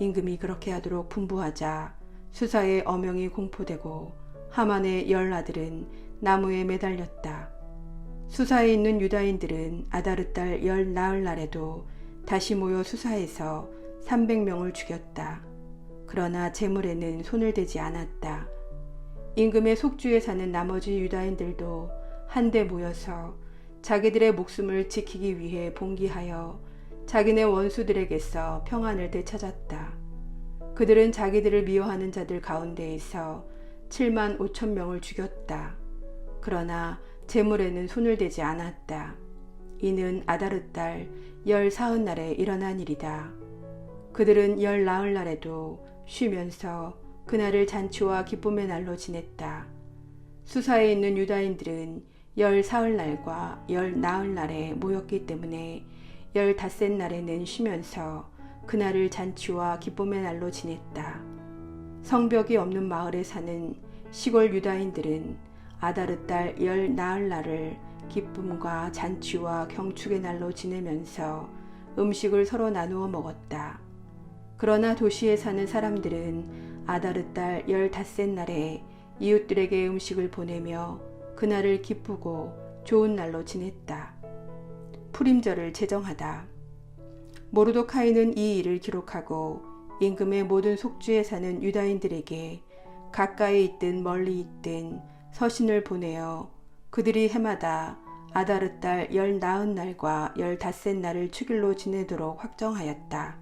임금이 그렇게 하도록 분부하자 수사의 어명이 공포되고 하만의 10 아들은 나무에 매달렸다. 수사에 있는 유다인들은 아다르 달 10 나흘 날에도 다시 모여 수사에서 300명을 죽였다. 그러나 제물에는 손을 대지 않았다. 임금의 속주에 사는 나머지 유다인들도 한데 모여서 자기들의 목숨을 지키기 위해 봉기하여 자기네 원수들에게서 평안을 되찾았다. 그들은 자기들을 미워하는 자들 가운데에서 7만 5천 명을 죽였다. 그러나 제물에는 손을 대지 않았다. 이는 아다르 달 열 사흔날에 일어난 일이다. 그들은 열 나흘날에도 쉬면서 그날을 잔치와 기쁨의 날로 지냈다. 수사에 있는 유다인들은 열 사흘날과 열 나흘날에 모였기 때문에 열 닷새날에는 쉬면서 그날을 잔치와 기쁨의 날로 지냈다. 성벽이 없는 마을에 사는 시골 유다인들은 아다르 달 열 나흘날을 기쁨과 잔치와 경축의 날로 지내면서 음식을 서로 나누어 먹었다. 그러나 도시에 사는 사람들은 아다르 달 열 닷새날에 이웃들에게 음식을 보내며 그날을 기쁘고 좋은 날로 지냈다. 푸림절을 제정하다. 모르도카이는 이 일을 기록하고 임금의 모든 속주에 사는 유다인들에게 가까이 있든 멀리 있든 서신을 보내어 그들이 해마다 아다르 달 열 나흔날과 열 닷새날을 축일로 지내도록 확정하였다.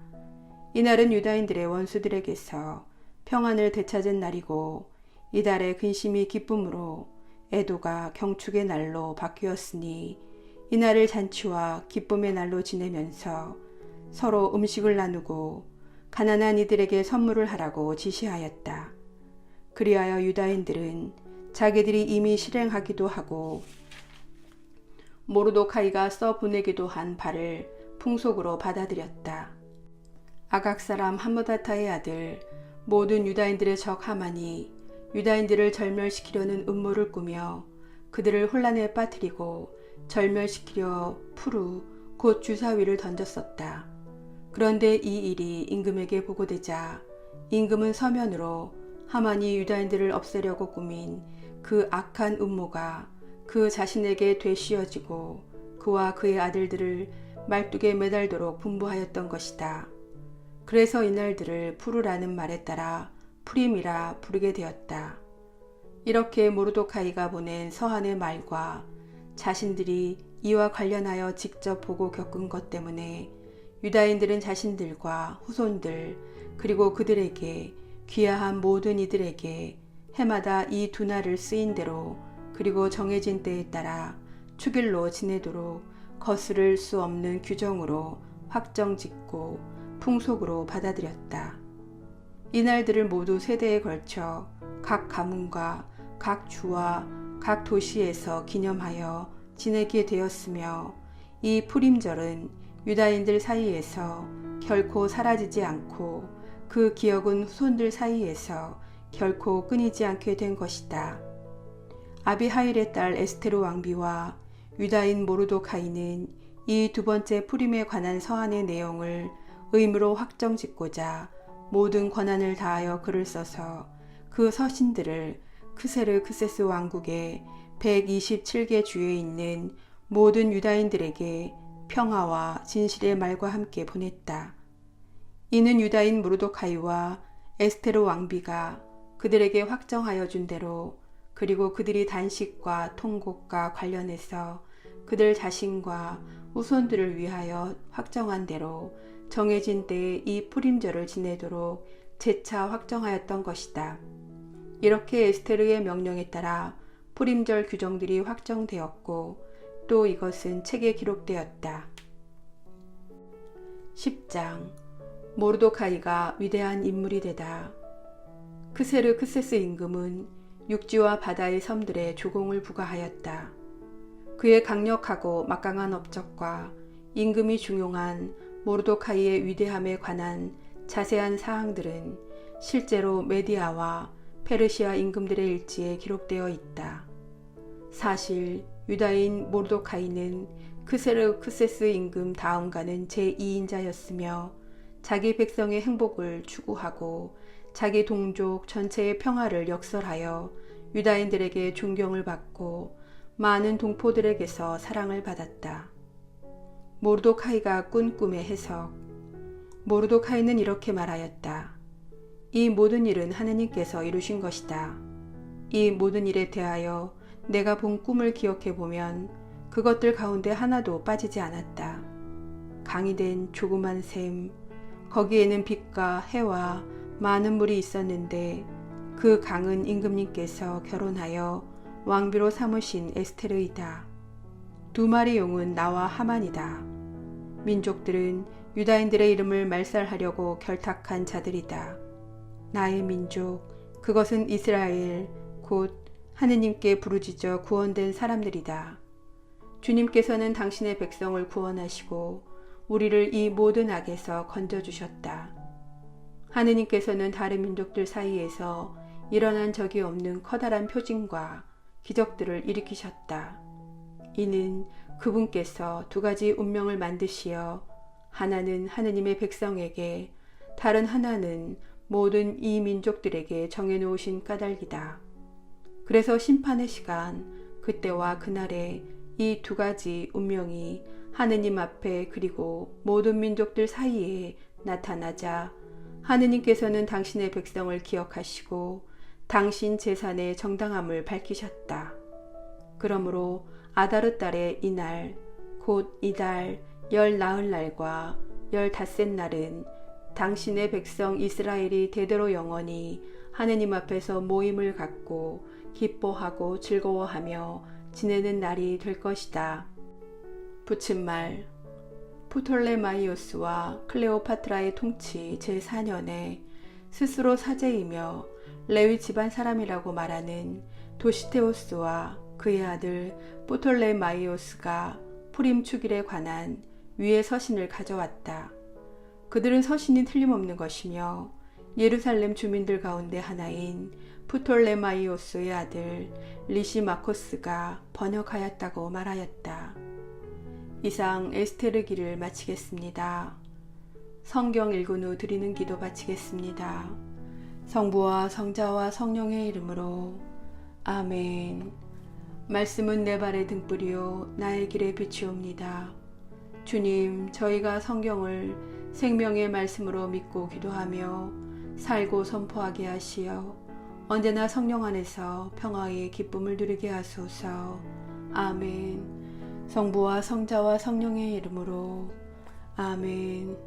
이날은 유다인들의 원수들에게서 평안을 되찾은 날이고 이달의 근심이 기쁨으로 애도가 경축의 날로 바뀌었으니 이날을 잔치와 기쁨의 날로 지내면서 서로 음식을 나누고 가난한 이들에게 선물을 하라고 지시하였다. 그리하여 유다인들은 자기들이 이미 실행하기도 하고 모르도카이가 써보내기도 한 바를 풍속으로 받아들였다. 아각 사람 함므다타의 아들 모든 유다인들의 적 하만이 유다인들을 절멸시키려는 음모를 꾸며 그들을 혼란에 빠뜨리고 절멸시키려 푸르 곧 주사위를 던졌었다. 그런데 이 일이 임금에게 보고되자 임금은 서면으로 하만이 유다인들을 없애려고 꾸민 그 악한 음모가 그 자신에게 되씌어지고 그와 그의 아들들을 말뚝에 매달도록 분부하였던 것이다. 그래서 이날들을 푸르라는 말에 따라 푸림이라 부르게 되었다. 이렇게 모르도카이가 보낸 서한의 말과 자신들이 이와 관련하여 직접 보고 겪은 것 때문에 유다인들은 자신들과 후손들 그리고 그들에게 귀화한 모든 이들에게 해마다 이 두 날을 쓰인 대로 그리고 정해진 때에 따라 축일로 지내도록 거스를 수 없는 규정으로 확정짓고 풍속으로 받아들였다. 이날들을 모두 세대에 걸쳐 각 가문과 각 주와 각 도시에서 기념하여 지내게 되었으며 이 푸림절은 유다인들 사이에서 결코 사라지지 않고 그 기억은 후손들 사이에서 결코 끊이지 않게 된 것이다. 아비하일의 딸 에스테르 왕비와 유다인 모르도카이는 이 두 번째 푸림에 관한 서한의 내용을 의무로 확정짓고자 모든 권한을 다하여 글을 써서 그 서신들을 크세르크세스 왕국의 127개 주에 있는 모든 유다인들에게 평화와 진실의 말과 함께 보냈다. 이는 유다인 모르도카이와 에스테르 왕비가 그들에게 확정하여 준 대로 그리고 그들이 단식과 통곡과 관련해서 그들 자신과 후손들을 위하여 확정한 대로 정해진 때에 이 푸림절을 지내도록 재차 확정하였던 것이다. 이렇게 에스테르의 명령에 따라 푸림절 규정들이 확정되었고 또 이것은 책에 기록되었다. 10장 모르도카이가 위대한 인물이 되다. 크세르크세스 임금은 육지와 바다의 섬들에 조공을 부과하였다. 그의 강력하고 막강한 업적과 임금이 중용한 모르도카이의 위대함에 관한 자세한 사항들은 실제로 메디아와 페르시아 임금들의 일지에 기록되어 있다. 사실 유다인 모르도카이는 크세르크세스 임금 다음가는 제2인자였으며 자기 백성의 행복을 추구하고 자기 동족 전체의 평화를 역설하여 유다인들에게 존경을 받고 많은 동포들에게서 사랑을 받았다. 모르도카이가 꾼 꿈의 해석. 모르도카이는 이렇게 말하였다. 이 모든 일은 하느님께서 이루신 것이다. 이 모든 일에 대하여 내가 본 꿈을 기억해 보면 그것들 가운데 하나도 빠지지 않았다. 강이 된 조그만 샘, 거기에는 빛과 해와 많은 물이 있었는데 그 강은 임금님께서 결혼하여 왕비로 삼으신 에스테르이다. 두 마리 용은 나와 하만이다. 민족들은 유다인들의 이름을 말살하려고 결탁한 자들이다. 나의 민족, 그것은 이스라엘, 곧 하느님께 부르짖어 구원된 사람들이다. 주님께서는 당신의 백성을 구원하시고 우리를 이 모든 악에서 건져주셨다. 하느님께서는 다른 민족들 사이에서 일어난 적이 없는 커다란 표징과 기적들을 일으키셨다. 이는 그분께서 두 가지 운명을 만드시어 하나는 하느님의 백성에게, 다른 하나는 모든 이 민족들에게 정해놓으신 까닭이다. 그래서 심판의 시간, 그때와 그날에 이 두 가지 운명이 하느님 앞에 그리고 모든 민족들 사이에 나타나자 하느님께서는 당신의 백성을 기억하시고 당신 제산의 정당함을 밝히셨다. 그러므로 아다르 달의 이날, 곧 이달 열 나흘날과 열 닷새날은 당신의 백성 이스라엘이 대대로 영원히 하느님 앞에서 모임을 갖고 기뻐하고 즐거워하며 지내는 날이 될 것이다. 붙임말. 프톨레마이오스와 클레오파트라의 통치 제4년에 스스로 사제이며 레위 집안 사람이라고 말하는 도시테오스와 그의 아들 프톨레마이오스가 푸림 축일에 관한 위의 서신을 가져왔다. 그들은 서신이 틀림없는 것이며 예루살렘 주민들 가운데 하나인 프톨레마이오스의 아들 리시마코스가 번역하였다고 말하였다. 이상 에스테르기를 마치겠습니다. 성경 읽은 후 드리는 기도 바치겠습니다. 성부와 성자와 성령의 이름으로 아멘. 말씀은 내 발의 등불이요 나의 길의 빛이옵니다. 주님, 저희가 성경을 생명의 말씀으로 믿고 기도하며 살고 선포하게 하시어 언제나 성령 안에서 평화의 기쁨을 누리게 하소서. 아멘. 성부와 성자와 성령의 이름으로 아멘.